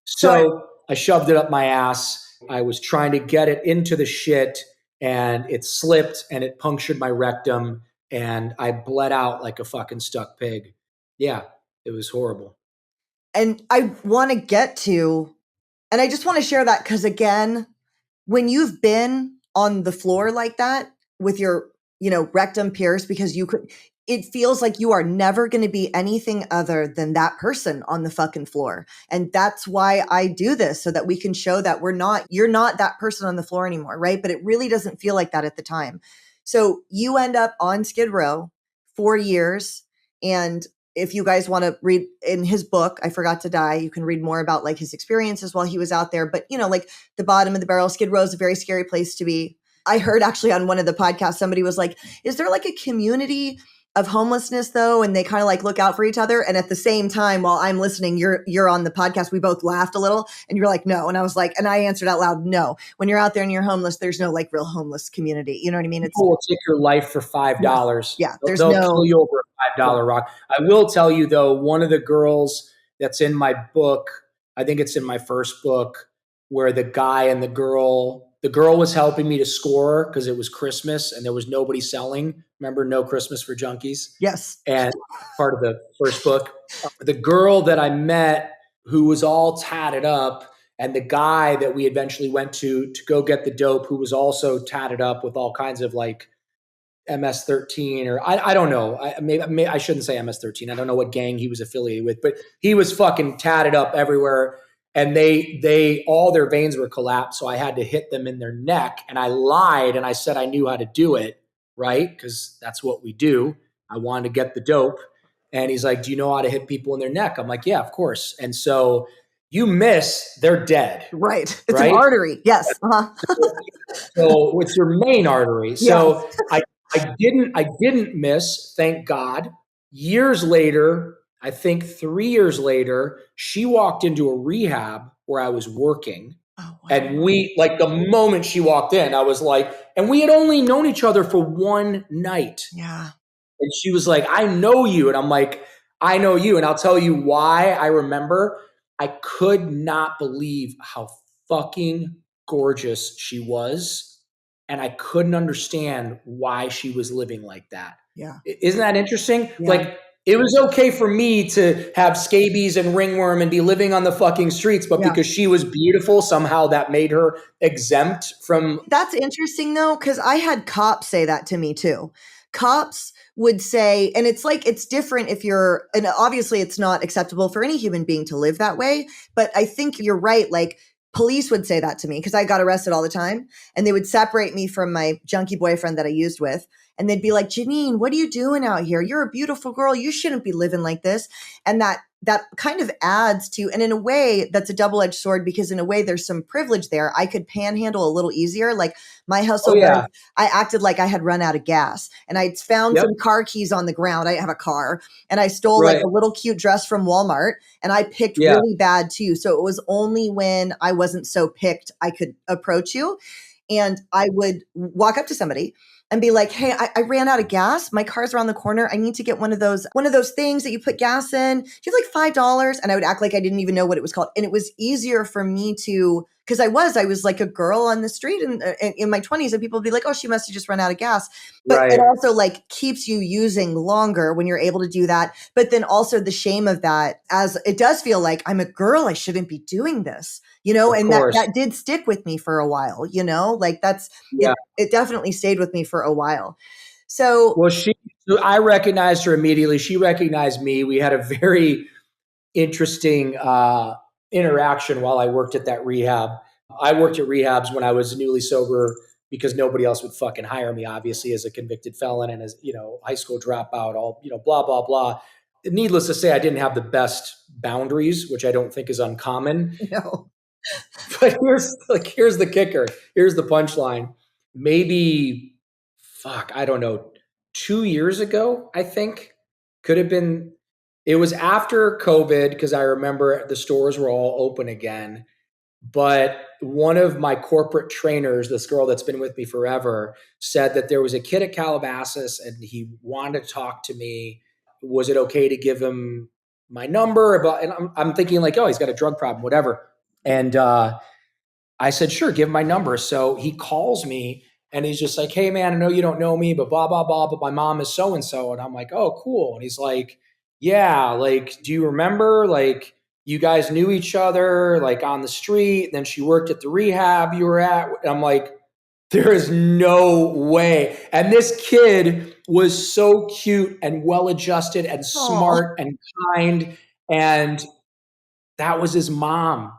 So I shoved it up my ass. I was trying to get it into the shit and it slipped and it punctured my rectum and I bled out like a fucking stuck pig. Yeah, it was horrible. And I want to get to, and I just want to share that because again, when you've been on the floor like that with your, rectum pierced because it feels like you are never going to be anything other than that person on the fucking floor. And that's why I do this, so that we can show that you're not that person on the floor anymore, right? But it really doesn't feel like that at the time. So you end up on Skid Row 4 years. And if you guys want to read in his book, I Forgot to Die, you can read more about like his experiences while he was out there. But, like the bottom of the barrel, Skid Row is a very scary place to be. I heard actually on one of the podcasts, somebody was like, is there like a community of homelessness though? And they kind of like look out for each other. And at the same time, while I'm listening, you're on the podcast. We both laughed a little and you're like, no. And I was like, and I answered out loud, no. When you're out there and you're homeless, there's no like real homeless community. You know what I mean? People will take your life for $5. Yeah. They'll kill you over a $5 rock. I will tell you though, one of the girls that's in my book, I think it's in my first book, where the guy and the girl The girl was helping me to score because it was Christmas and there was nobody selling. Remember, No Christmas for Junkies? Yes. And part of the first book. The girl that I met who was all tatted up, and the guy that we eventually went to go get the dope, who was also tatted up with all kinds of like MS-13, or I don't know. Maybe I shouldn't say MS-13. I don't know what gang he was affiliated with, but he was fucking tatted up everywhere. And they all their veins were collapsed. So I had to hit them in their neck. And I lied and I said I knew how to do it, right? Because that's what we do. I wanted to get the dope. And he's like, do you know how to hit people in their neck? I'm like, yeah, of course. And so you miss, they're dead. Right. It's right? an artery. Yes. Uh-huh. So it's your main artery. So Yes. I didn't miss, thank God. Years later, I think 3 years later, she walked into a rehab where I was working. Oh, wow. And we, like the moment she walked in, I was like, and we had only known each other for one night. Yeah. And she was like, I know you. And I'm like, I know you. And I'll tell you why I remember. I could not believe how fucking gorgeous she was. And I couldn't understand why she was living like that. Yeah. Isn't that interesting? Yeah. Like, it was okay for me to have scabies and ringworm and be living on the fucking streets, but because she was beautiful, somehow that made her exempt from. That's interesting though, because I had cops say that to me too. Cops would say, and it's like, it's different if you're, and obviously it's not acceptable for any human being to live that way, but I think you're right. Like, police would say that to me because I got arrested all the time, and they would separate me from my junkie boyfriend that I used with. And they'd be like, Janine, what are you doing out here? You're a beautiful girl. You shouldn't be living like this. And that kind of adds to, and in a way that's a double-edged sword, because in a way there's some privilege there. I could panhandle a little easier. Like my hustle, I acted like I had run out of gas, and I found some car keys on the ground. I have a car, and I stole like a little cute dress from Walmart, and I picked really bad too. So it was only when I wasn't so picked I could approach you. And I would walk up to somebody and be like, hey, I ran out of gas. My car's around the corner. I need to get one of those things that you put gas in. Do you have like $5? And I would act like I didn't even know what it was called. And it was easier for me to, because I was like a girl on the street and in my 20s, and people would be like, oh, she must have just run out of gas. But it also like keeps you using longer when you're able to do that. But then also the shame of that, as it does feel like I'm a girl, I shouldn't be doing this, you know, and that did stick with me for a while, you know, like it definitely stayed with me for a while. So, well, I recognized her immediately. She recognized me. We had a very interesting interaction while I worked at that rehab. I worked at rehabs when I was newly sober because nobody else would fucking hire me, obviously, as a convicted felon and as, you know, high school dropout, all, you know, blah, blah, blah. Needless to say, I didn't have the best boundaries, which I don't think is uncommon. No. But here's the kicker. Here's the punchline. Maybe, I don't know, 2 years ago, I think, could have been. It was after COVID, because I remember the stores were all open again. But one of my corporate trainers, this girl that's been with me forever, said that there was a kid at Calabasas and he wanted to talk to me. Was it okay to give him my number? And I'm thinking like, oh, he's got a drug problem, whatever. And I said, sure, give him my number. So he calls me and he's just like, hey, man, I know you don't know me, but blah, blah, blah. But my mom is so-and-so. And I'm like, oh, cool. And he's like, yeah, like, do you remember, like, you guys knew each other, like, on the street? And then she worked at the rehab you were at. And I'm like, there is no way. And this kid was so cute and well-adjusted and smart and kind. And that was his mom.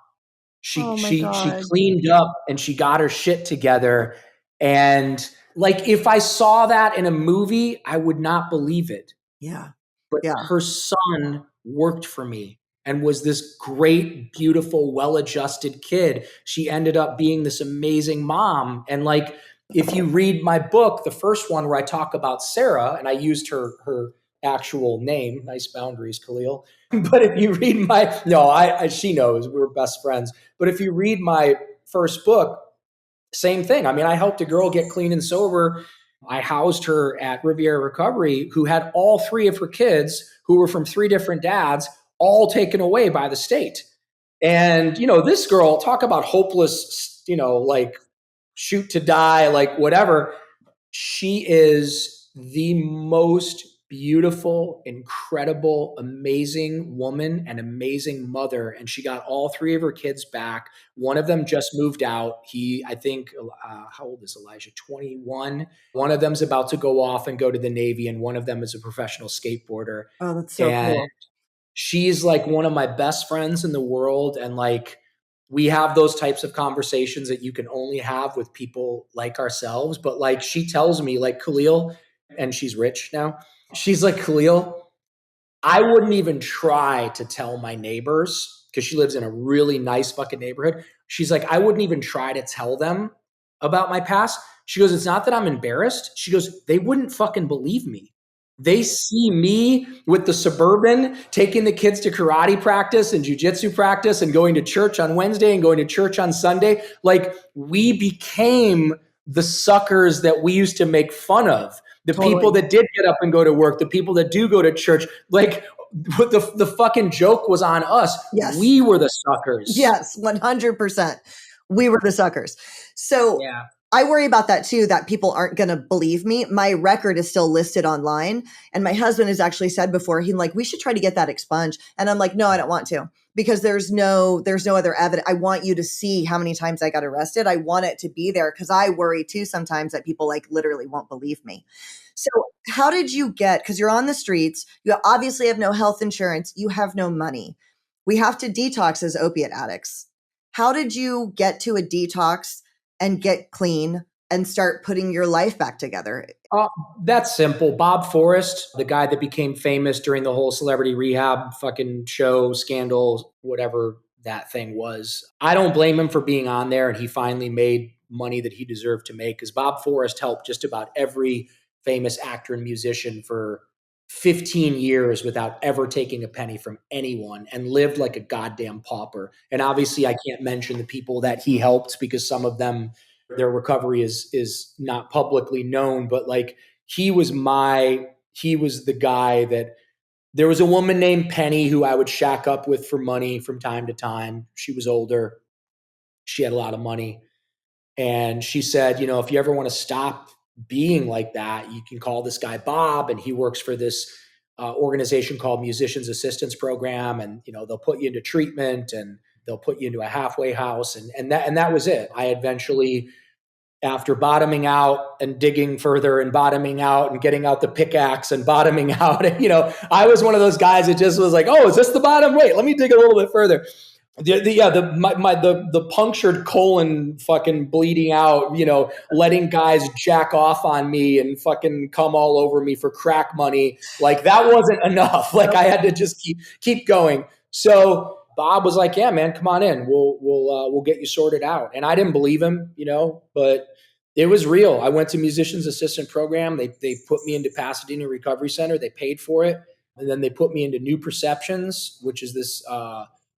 She cleaned up and she got her shit together. And like, if I saw that in a movie, I would not believe it. Yeah. But her son worked for me and was this great, beautiful, well-adjusted kid. She ended up being this amazing mom. And like, if you read my book, the first one where I talk about Sarah, and I used her actual name, nice boundaries, Khalil. But if you read she knows we're best friends. But if you read my first book, same thing. I mean, I helped a girl get clean and sober. I housed her at Riviera Recovery, who had all three of her kids who were from three different dads, all taken away by the state. And, you know, this girl, talk about hopeless, you know, like shoot to die, like whatever. She is the most beautiful, incredible, amazing woman and amazing mother. And she got all three of her kids back. One of them just moved out. I think, how old is Elijah? 21. One of them's about to go off and go to the Navy, and one of them is a professional skateboarder. Oh, that's so And cool. she's like one of my best friends in the world. And like, we have those types of conversations that you can only have with people like ourselves. But like, she tells me, like, Khalil, and she's rich now. She's like, Khalil, I wouldn't even try to tell my neighbors, because she lives in a really nice fucking neighborhood. She's like, I wouldn't even try to tell them about my past. She goes, it's not that I'm embarrassed. She goes, they wouldn't fucking believe me. They see me with the Suburban, taking the kids to karate practice and jujitsu practice and going to church on Wednesday and going to church on Sunday. Like, we became the suckers that we used to make fun of. The Totally. people that did get up and go to work, the people that do go to church, like the fucking joke was on us. Yes. We were the suckers. Yes, 100%. We were the suckers. So Yeah. I worry about that too, that people aren't going to believe me. My record is still listed online. And my husband has actually said before, he's like, we should try to get that expunged. And I'm like, no, I don't want to, because there's no other evidence. I want you to see how many times I got arrested. I want it to be there, because I worry too sometimes that people like literally won't believe me. So how did you get, because you're on the streets, you obviously have no health insurance, you have no money. We have to detox as opiate addicts. How did you get to a detox and get clean and start putting your life back together? That's simple. Bob Forrest, the guy that became famous during the whole celebrity rehab fucking show, scandal, whatever that thing was. I don't blame him for being on there, and he finally made money that he deserved to make, because Bob Forrest helped just about every famous actor and musician for 15 years without ever taking a penny from anyone, and lived like a goddamn pauper. And obviously I can't mention the people that he helped, because some of them, their recovery is not publicly known, but like, he was the guy that, there was a woman named Penny who I would shack up with for money from time to time. She was older. She had a lot of money. And she said, if you ever want to stop being like that, you can call this guy Bob, and he works for this organization called Musicians Assistance Program. And, they'll put you into treatment, and they'll put you into a halfway house. And that was it. I eventually, after bottoming out and digging further and bottoming out and getting out the pickaxe and bottoming out, I was one of those guys that just was like, oh, is this the bottom? Wait, let me dig a little bit further. The punctured colon fucking bleeding out, letting guys jack off on me and fucking come all over me for crack money. Like, that wasn't enough. Like, I had to just keep going. So Bob was like, yeah, man, come on in. We'll get you sorted out. And I didn't believe him, but it was real. I went to Musicians Assistant Program. They put me into Pasadena Recovery Center. They paid for it. And then they put me into New Perceptions, which is this,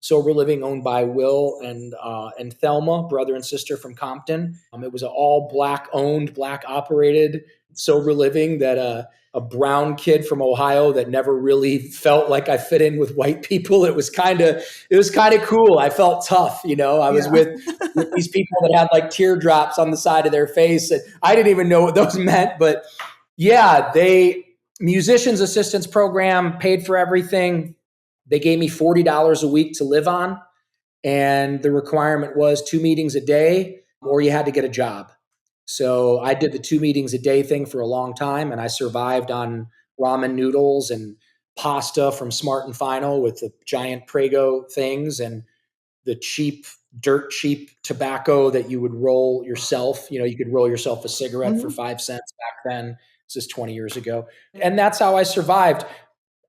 sober living owned by Will and Thelma, brother and sister from Compton. It was an all Black owned, Black operated sober living that a brown kid from Ohio that never really felt like I fit in with white people. It was kind of cool. I felt tough. I was with these people that had like teardrops on the side of their face, and I didn't even know what those meant. But yeah, Musicians Assistance Program paid for everything. They gave me $40 a week to live on. And the requirement was 2 meetings a day, or you had to get a job. So I did the 2 meetings a day thing for a long time. And I survived on ramen noodles and pasta from Smart and Final with the giant Prego things and the dirt cheap tobacco that you would roll yourself. You could roll yourself a cigarette for 5 cents back then. This is 20 years ago. And that's how I survived.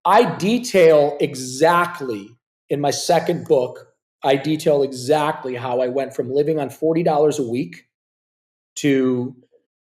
I detail exactly in my second book, I detail exactly how I went from living on $40 a week to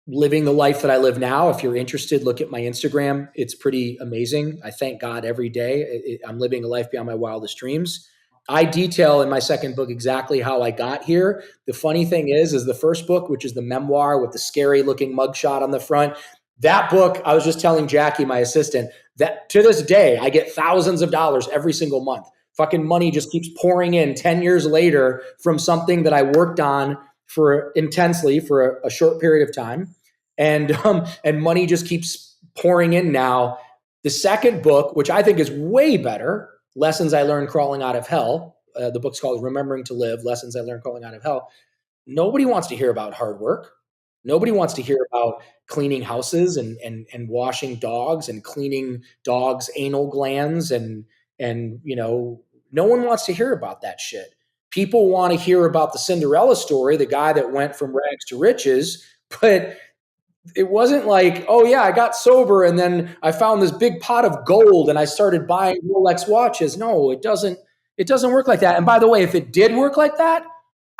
living the life that I live now. If you're interested, look at my Instagram. It's pretty amazing. I thank God every day. I'm living a life beyond my wildest dreams. I detail in my second book exactly how I got here. The funny thing is the first book, which is the memoir with the scary looking mugshot on the front, that book, I was just telling Jackie, my assistant, that to this day, I get thousands of dollars every single month. Fucking money just keeps pouring in 10 years later from something that I worked on for intensely for a short period of time, and money just keeps pouring in now. The second book, which I think is way better, Lessons I Learned Crawling Out of Hell. The book's called Remembering to Live, Lessons I Learned Crawling Out of Hell. Nobody wants to hear about hard work. Nobody wants to hear about cleaning houses and washing dogs and cleaning dogs' anal glands and no one wants to hear about that shit. People want to hear about the Cinderella story, the guy that went from rags to riches, but it wasn't like, oh yeah, I got sober and then I found this big pot of gold and I started buying Rolex watches. No, it doesn't work like that. And by the way, if it did work like that,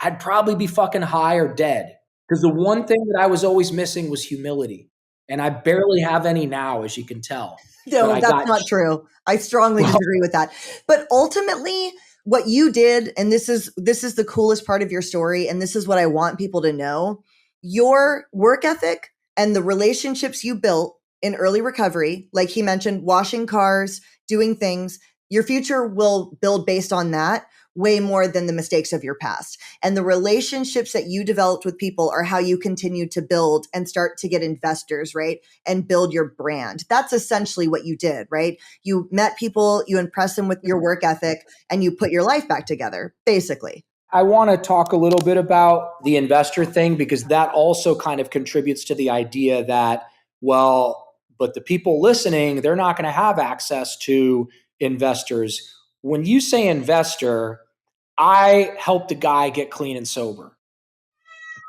I'd probably be fucking high or dead. Because the one thing that I was always missing was humility. And I barely have any now, as you can tell. No, that's not true. I strongly disagree with that. But ultimately, what you did, and this is the coolest part of your story, and this is what I want people to know, your work ethic and the relationships you built in early recovery, like he mentioned, washing cars, doing things, your future will build based on that way more than the mistakes of your past. And the relationships that you developed with people are how you continue to build and start to get investors, right? And build your brand. That's essentially what you did, right? You met people, you impressed them with your work ethic, and you put your life back together, basically. I want to talk a little bit about the investor thing, because that also kind of contributes to the idea that, well, but the people listening, they're not going to have access to investors. When you say investor, I helped a guy get clean and sober.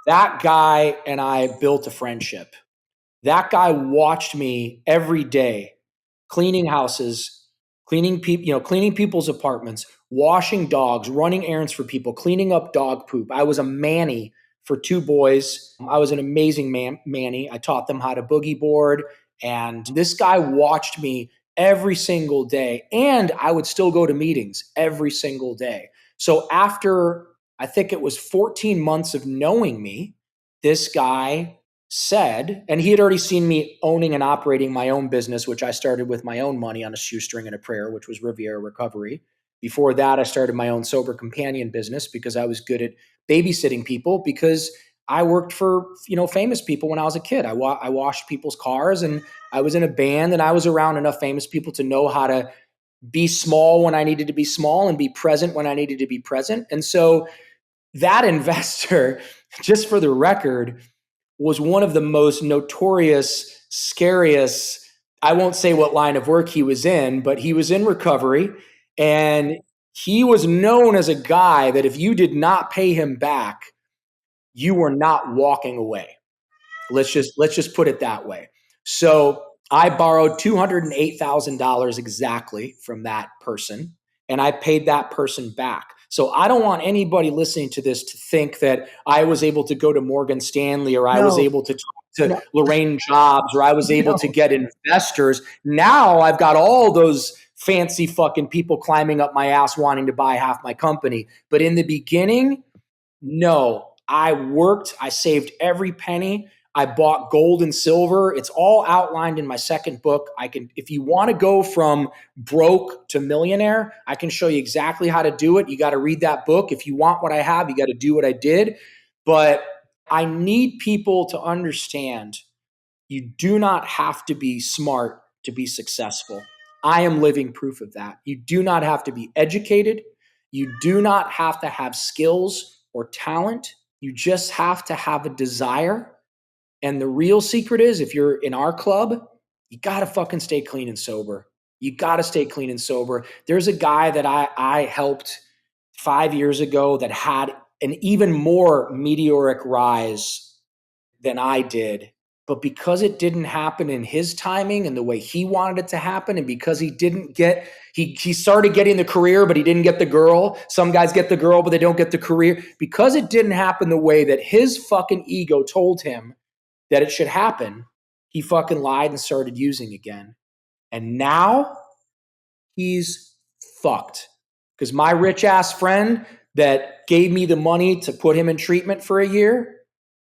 That guy and I built a friendship. That guy watched me every day, cleaning houses, cleaning people's apartments, washing dogs, running errands for people, cleaning up dog poop. I was a manny for two boys. I was an amazing manny. I taught them how to boogie board. And this guy watched me every single day. And I would still go to meetings every single day. So after, I think it was 14 months of knowing me, this guy said, and he had already seen me owning and operating my own business, which I started with my own money on a shoestring and a prayer, which was Riviera Recovery. Before that, I started my own sober companion business because I was good at babysitting people, because I worked for, famous people when I was a kid. I washed people's cars, and I was in a band, and I was around enough famous people to know how to be small when I needed to be small and be present when I needed to be present. And so that investor, just for the record, was one of the most notorious, scariest, I won't say what line of work he was in, but he was in recovery. And he was known as a guy that if you did not pay him back, you were not walking away. Let's just put it that way. So I borrowed $208,000 exactly from that person, and I paid that person back. So I don't want anybody listening to this to think that I was able to go to Morgan Stanley, or I was able to talk to Lorraine Jobs, or I was able to get investors. Now I've got all those fancy fucking people climbing up my ass wanting to buy half my company. But in the beginning, no, I worked, I saved every penny. I bought gold and silver. It's all outlined in my second book. If you want to go from broke to millionaire, I can show you exactly how to do it. You got to read that book. If you want what I have, you got to do what I did. But I need people to understand you do not have to be smart to be successful. I am living proof of that. You do not have to be educated. You do not have to have skills or talent. You just have to have a desire. And the real secret is, if you're in our club, you got to fucking stay clean and sober. You got to stay clean and sober. There's a guy that I helped 5 years ago that had an even more meteoric rise than I did. But because it didn't happen in his timing and the way he wanted it to happen, and because he started getting the career, but he didn't get the girl. Some guys get the girl, but they don't get the career. Because it didn't happen the way that his fucking ego told him that it should happen, he fucking lied and started using again. And now he's fucked. Because my rich ass friend that gave me the money to put him in treatment for a year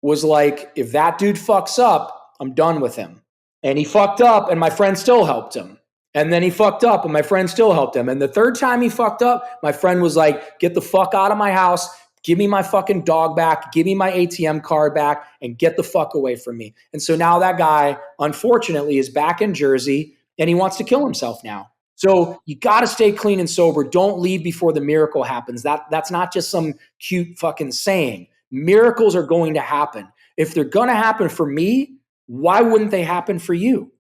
was like, if that dude fucks up, I'm done with him. And he fucked up, and my friend still helped him. And then he fucked up, and my friend still helped him. And the third time he fucked up, my friend was like, get the fuck out of my house, Give me my fucking dog back. Give me my ATM card back and get the fuck away from me. And so now that guy, unfortunately, is back in Jersey and he wants to kill himself now. So you got to stay clean and sober. Don't leave before the miracle happens. That's not just some cute fucking saying. Miracles are going to happen. If they're going to happen for me, why wouldn't they happen for you?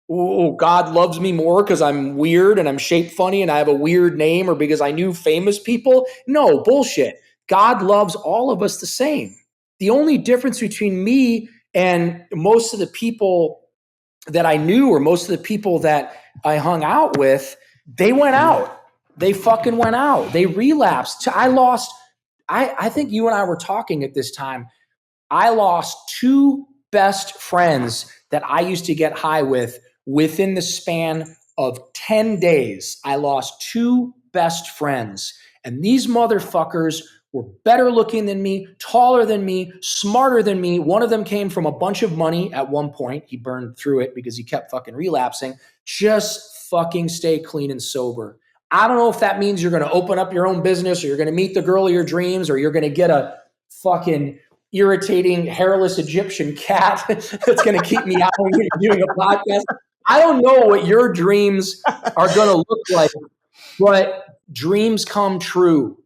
Oh, God loves me more because I'm weird and I'm shaped funny and I have a weird name, or because I knew famous people? No, bullshit. God loves all of us the same. The only difference between me and most of the people that I knew, or most of the people that I hung out with, they went out. They fucking went out. They relapsed. I think you and I were talking at this time. I lost two best friends that I used to get high with within the span of 10 days. I lost two best friends. And these motherfuckers were better looking than me, taller than me, smarter than me. One of them came from a bunch of money at one point. He burned through it because he kept fucking relapsing. Just fucking stay clean and sober. I don't know if that means you're going to open up your own business, or you're going to meet the girl of your dreams, or you're going to get a fucking irritating hairless Egyptian cat that's going to keep me out when you're doing a podcast. I don't know what your dreams are going to look like, but dreams come true.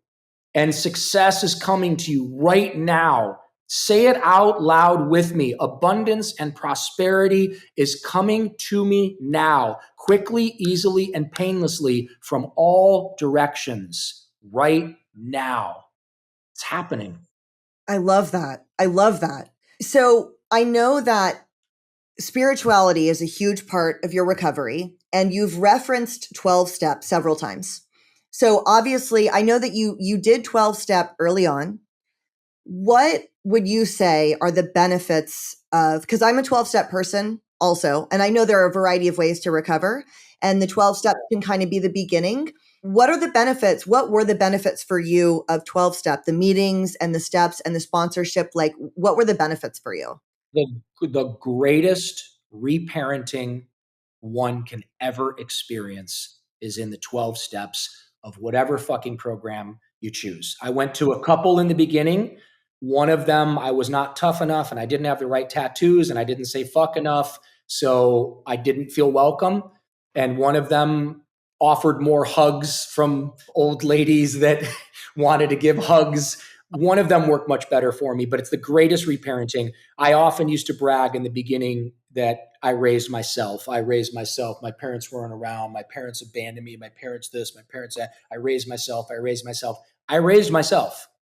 And success is coming to you right now. Say it out loud with me. Abundance and prosperity is coming to me now, quickly, easily, and painlessly from all directions right now. It's happening. I love that. I love that. So I know that spirituality is a huge part of your recovery, and you've referenced 12 steps several times. So obviously, I know that you did 12 step early on. What would you say are the benefits of, because I'm a 12 step person also, and I know there are a variety of ways to recover, and the 12 steps can kind of be the beginning. What are the benefits? What were the benefits for you of 12 step, the meetings and the steps and the sponsorship? Like, what were the benefits for you? The greatest reparenting one can ever experience is in the 12 steps of whatever fucking program you choose. I went to a couple in the beginning. One of them, I was not tough enough and I didn't have the right tattoos and I didn't say fuck enough. So I didn't feel welcome. And one of them offered more hugs from old ladies that wanted to give hugs. One of them worked much better for me, but it's the greatest reparenting. I often used to brag in the beginning that I raised myself. My parents weren't around. My parents abandoned me. My parents this, my parents that. I raised myself.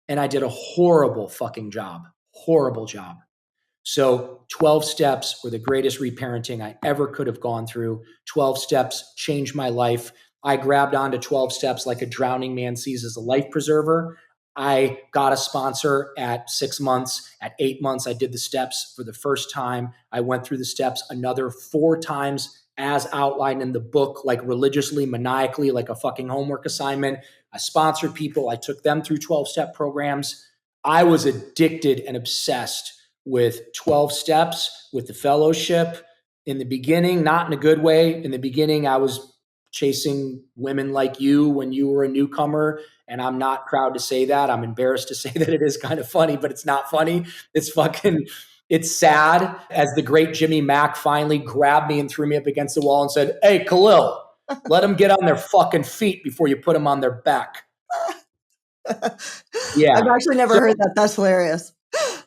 And I did a horrible fucking job. Horrible job. So 12 steps were the greatest reparenting I ever could have gone through. 12 steps changed my life. I grabbed onto 12 steps like a drowning man sees as a life preserver. I got a sponsor at 6 months. At 8 months, I did the steps for the first time. I went through the steps another 4 times as outlined in the book, like religiously, maniacally, like a fucking homework assignment. I sponsored people. I took them through 12-step programs. I was addicted and obsessed with 12 steps, with the fellowship. In the beginning, not in a good way. In the beginning, I was chasing women like you when you were a newcomer. And I'm not proud to say that. I'm embarrassed to say that. It is kind of funny, but it's not funny. It's sad. As the great Jimmy Mack finally grabbed me and threw me up against the wall and said, "Hey, Khalil, let them get on their fucking feet before you put them on their back." Yeah. I've actually never heard that. That's hilarious.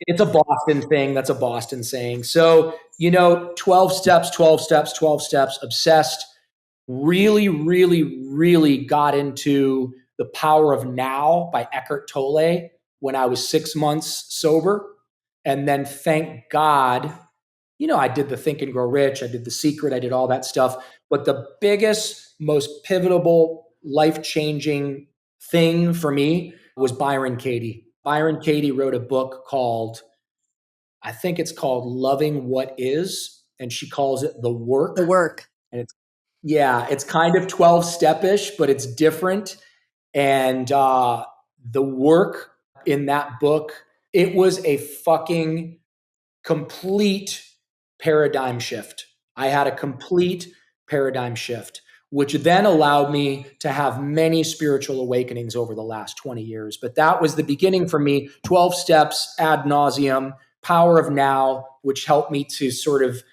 It's a Boston thing. That's a Boston saying. So, 12 steps, 12 steps, 12 steps, obsessed, really, really, really got into The Power of Now by Eckhart Tolle when I was 6 months sober. And then thank God, I did the Think and Grow Rich. I did The Secret. I did all that stuff. But the biggest, most pivotal, life-changing thing for me was Byron Katie. Byron Katie wrote a book called, I think it's called Loving What Is. And she calls it The Work. The Work. And it's kind of 12-step-ish, but it's different. And the work in that book, it was a fucking complete paradigm shift. I had a complete paradigm shift. which then allowed me to have many spiritual awakenings over the last 20 years. But that was the beginning for me. 12 steps ad nauseum, power of now, which helped me to sort of,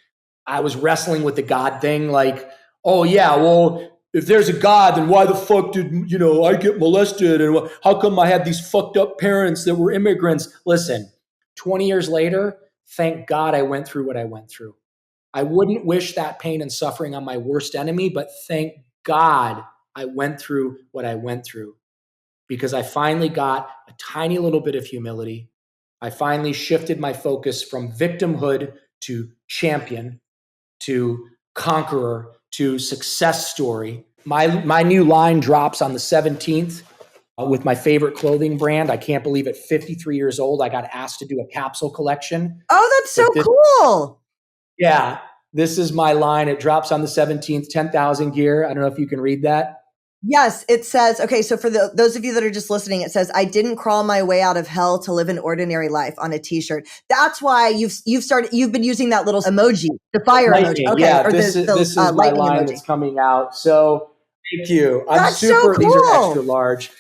I was wrestling with the God thing. Like, oh yeah, well, if there's a God, then why the fuck did, I get molested? And how come I had these fucked up parents that were immigrants? Listen, 20 years later, thank God I went through what I went through. I wouldn't wish that pain and suffering on my worst enemy, but thank God I went through what I went through, because I finally got a tiny little bit of humility. I finally shifted my focus from victimhood to champion, to conqueror, to success story. My new line drops on the 17th with my favorite clothing brand. I can't believe at 53 years old, I got asked to do a capsule collection. Oh, that's so cool. Yeah, this is my line. It drops on the 17th, 10,000 gear. I don't know if you can read that. Yes, it says, okay, so for those of you that are just listening, it says, I didn't crawl my way out of hell to live an ordinary life, on a t-shirt. That's why you've been using that little emoji, the fire lightning, emoji. Okay, yeah, or this is my line emoji that's coming out. So thank you. That's so cool. These are extra large.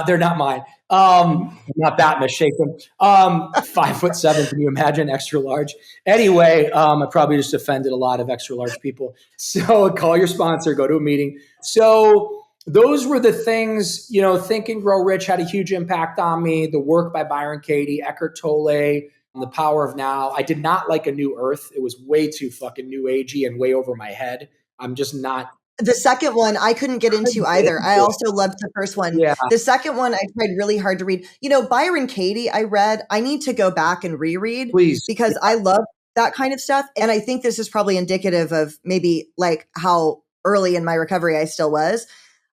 They're not mine. Not that misshapen. 5'7", can you imagine? Extra large. Anyway, I probably just offended a lot of extra large people. So call your sponsor, go to a meeting. So those were the things, Think and Grow Rich had a huge impact on me. The work by Byron Katie, Eckhart Tolle, The Power of Now. I did not like A New Earth. It was way too fucking new agey and way over my head. I'm just not. The second one I couldn't get into either. I also loved the first one. Yeah. The second one I tried really hard to read. Byron Katie, I read. I need to go back and reread. Please. Because I love that kind of stuff. And I think this is probably indicative of maybe like how early in my recovery I still was.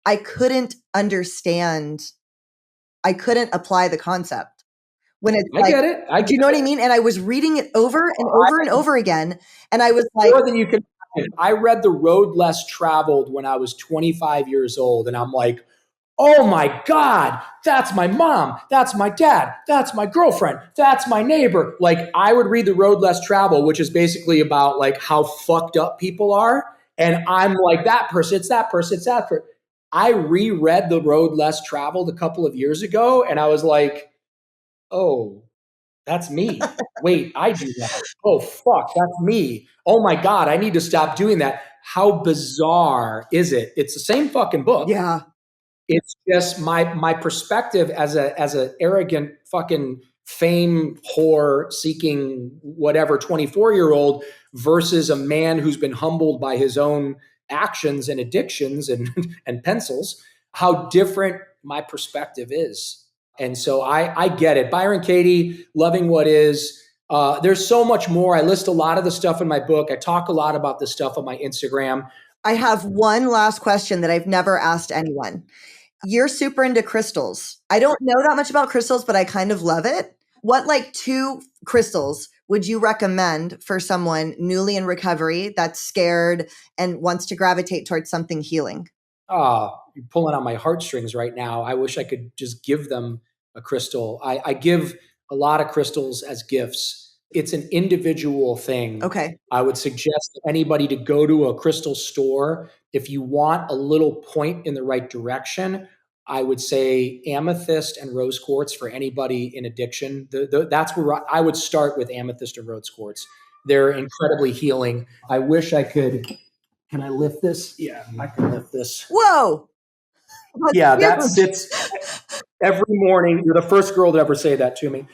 I couldn't understand. I couldn't apply the concept. When it's I get it. Do you know what I mean? And I was reading it over and over and over again. And I was like, more than you can. I read The Road Less Traveled when I was 25 years old. And I'm like, oh my God, that's my mom. That's my dad. That's my girlfriend. That's my neighbor. Like, I would read The Road Less Traveled, which is basically about like how fucked up people are. And I'm like, that person, it's that person, it's that person. I reread The Road Less Traveled a couple of years ago. And I was like, oh, that's me. Wait, I do that. Oh, fuck, that's me. Oh my God, I need to stop doing that. How bizarre is it? It's the same fucking book. Yeah. It's just my perspective as a arrogant fucking fame whore seeking whatever 24-year-old versus a man who's been humbled by his own actions and addictions and pencils, how different my perspective is. And so I get it. Byron Katie, Loving What Is. There's so much more. I list a lot of the stuff in my book. I talk a lot about this stuff on my Instagram. I have one last question that I've never asked anyone. You're super into crystals. I don't know that much about crystals, but I kind of love it. What 2 crystals would you recommend for someone newly in recovery that's scared and wants to gravitate towards something healing? You're pulling on my heartstrings right now. I wish I could just give them a crystal. I give a lot of crystals as gifts. It's an individual thing. Okay. I would suggest anybody to go to a crystal store. If you want a little point in the right direction, I would say amethyst and rose quartz for anybody in addiction. That's where I would start, with amethyst and rose quartz. They're incredibly healing. I wish I could. Can I lift this? Yeah, I can lift this. Whoa. Yeah, that sits every morning. You're the first girl to ever say that to me.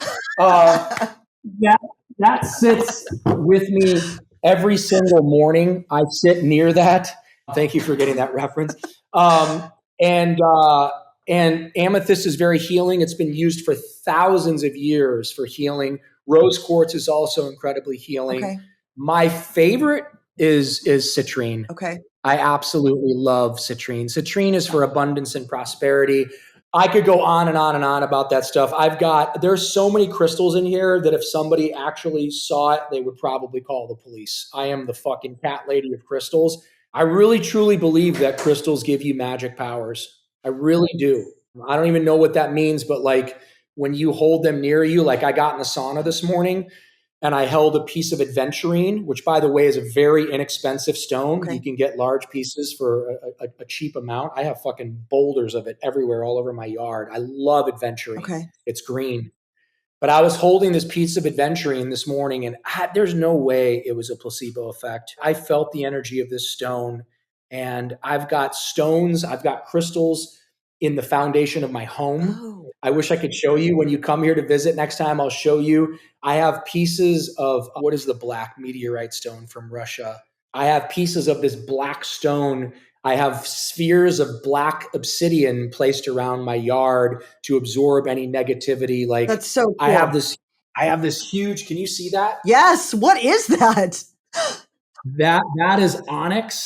That sits with me every single morning. I sit near that. Thank you for getting that reference. And amethyst is very healing. It's been used for thousands of years for healing. Rose quartz is also incredibly healing. Okay. My favorite is citrine. Okay. I absolutely love citrine. Citrine is for abundance and prosperity. I could go on and on and on about that stuff. There's so many crystals in here that if somebody actually saw it, they would probably call the police. I am the fucking cat lady of crystals. I really truly believe that crystals give you magic powers. I really do. I don't even know what that means, but like when you hold them near you, like I got in the sauna this morning, and I held a piece of adventurine, which by the way is a very inexpensive stone. Okay. You can get large pieces for a cheap amount. I have fucking boulders of it everywhere, all over my yard. I love adventurine. Okay. It's green. But I was holding this piece of adventurine this morning, and there's no way it was a placebo effect. I felt the energy of this stone, and I've got stones, I've got crystals in the foundation of my home. Oh. I wish I could show you when you come here to visit next time. I'll show you. I have pieces of, what is the black meteorite stone from Russia? I have pieces of this black stone. I have spheres of black obsidian placed around my yard to absorb any negativity. Like, that's so cool. I have this huge, can you see that? Yes. What is that? That is onyx.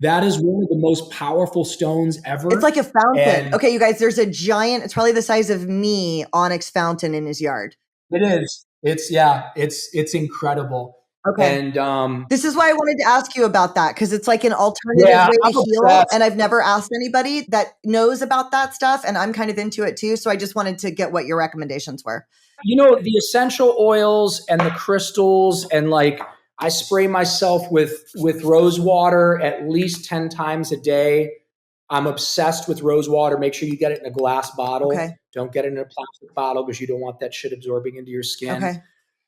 That is one of the most powerful stones ever. It's like a fountain. Okay, you guys, there's a giant, it's probably the size of me, onyx fountain in his yard. It is. It's incredible. Okay. And this is why I wanted to ask you about that, because it's like an alternative way to heal. And I've never asked anybody that knows about that stuff. And I'm kind of into it too. So I just wanted to get what your recommendations were. You know, the essential oils and the crystals, and like, I spray myself with rose water at least 10 times a day. I'm obsessed with rose water. Make sure you get it in a glass bottle. Okay. Don't get it in a plastic bottle because you don't want that shit absorbing into your skin. Okay.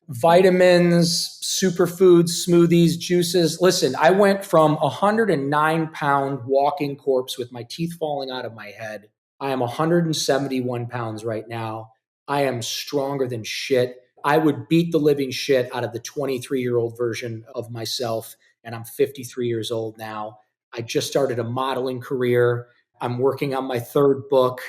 Vitamins, superfoods, smoothies, juices. Listen, I went from 109-pound walking corpse with my teeth falling out of my head. I am 171 pounds right now. I am stronger than shit. I would beat the living shit out of the 23-year-old version of myself, and I'm 53 years old now. I just started a modeling career. I'm working on my third book.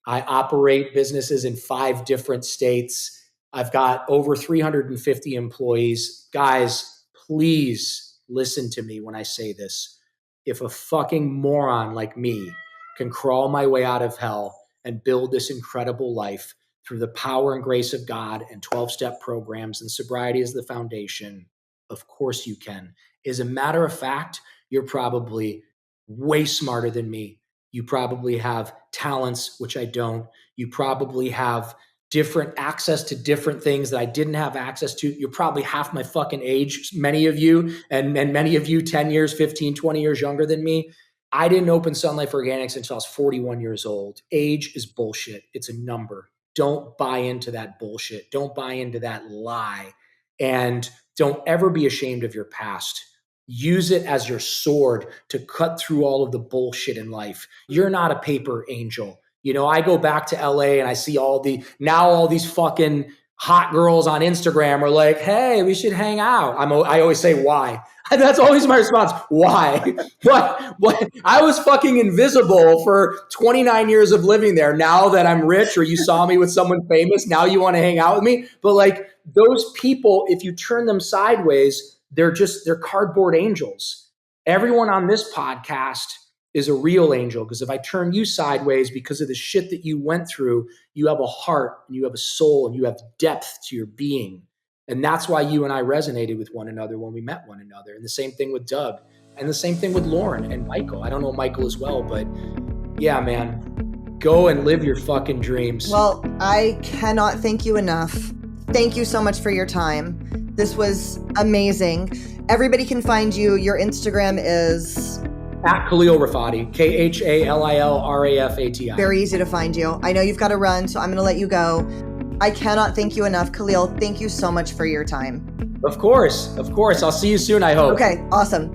I operate businesses in 5 different states. I've got over 350 employees. Guys, please listen to me when I say this. If a fucking moron like me can crawl my way out of hell and build this incredible life through the power and grace of God and 12-step programs and sobriety as the foundation, of course you can. As a matter of fact, you're probably way smarter than me. You probably have talents, which I don't. You probably have different access to different things that I didn't have access to. You're probably half my fucking age, many of you, and many of you 10 years, 15, 20 years younger than me. I didn't open SunLife Organics until I was 41 years old. Age is bullshit. It's a number. Don't buy into that bullshit. Don't buy into that lie. And don't ever be ashamed of your past. Use it as your sword to cut through all of the bullshit in life. You're not a paper angel. You know, I go back to LA and I see all these fucking hot girls on Instagram are like, hey, we should hang out. I always say, why? That's always my response. Why? What? I was fucking invisible for 29 years of living there. Now that I'm rich, or you saw me with someone famous, now you want to hang out with me. But like, those people, if you turn them sideways, they're cardboard angels. Everyone on this podcast is a real angel, because if I turn you sideways because of the shit that you went through, you have a heart and you have a soul and you have depth to your being. And that's why you and I resonated with one another when we met one another. And the same thing with Doug, and the same thing with Lauren and Michael. I don't know Michael as well, but yeah, man, go and live your fucking dreams. Well, I cannot thank you enough. Thank you so much for your time. This was amazing. Everybody can find you. Your Instagram is at Khalil Rafati, KHALIL-RAFATI. Very easy to find you. I know you've got to run, so I'm going to let you go. I cannot thank you enough. Khalil, thank you so much for your time. Of course. I'll see you soon, I hope. Okay, awesome.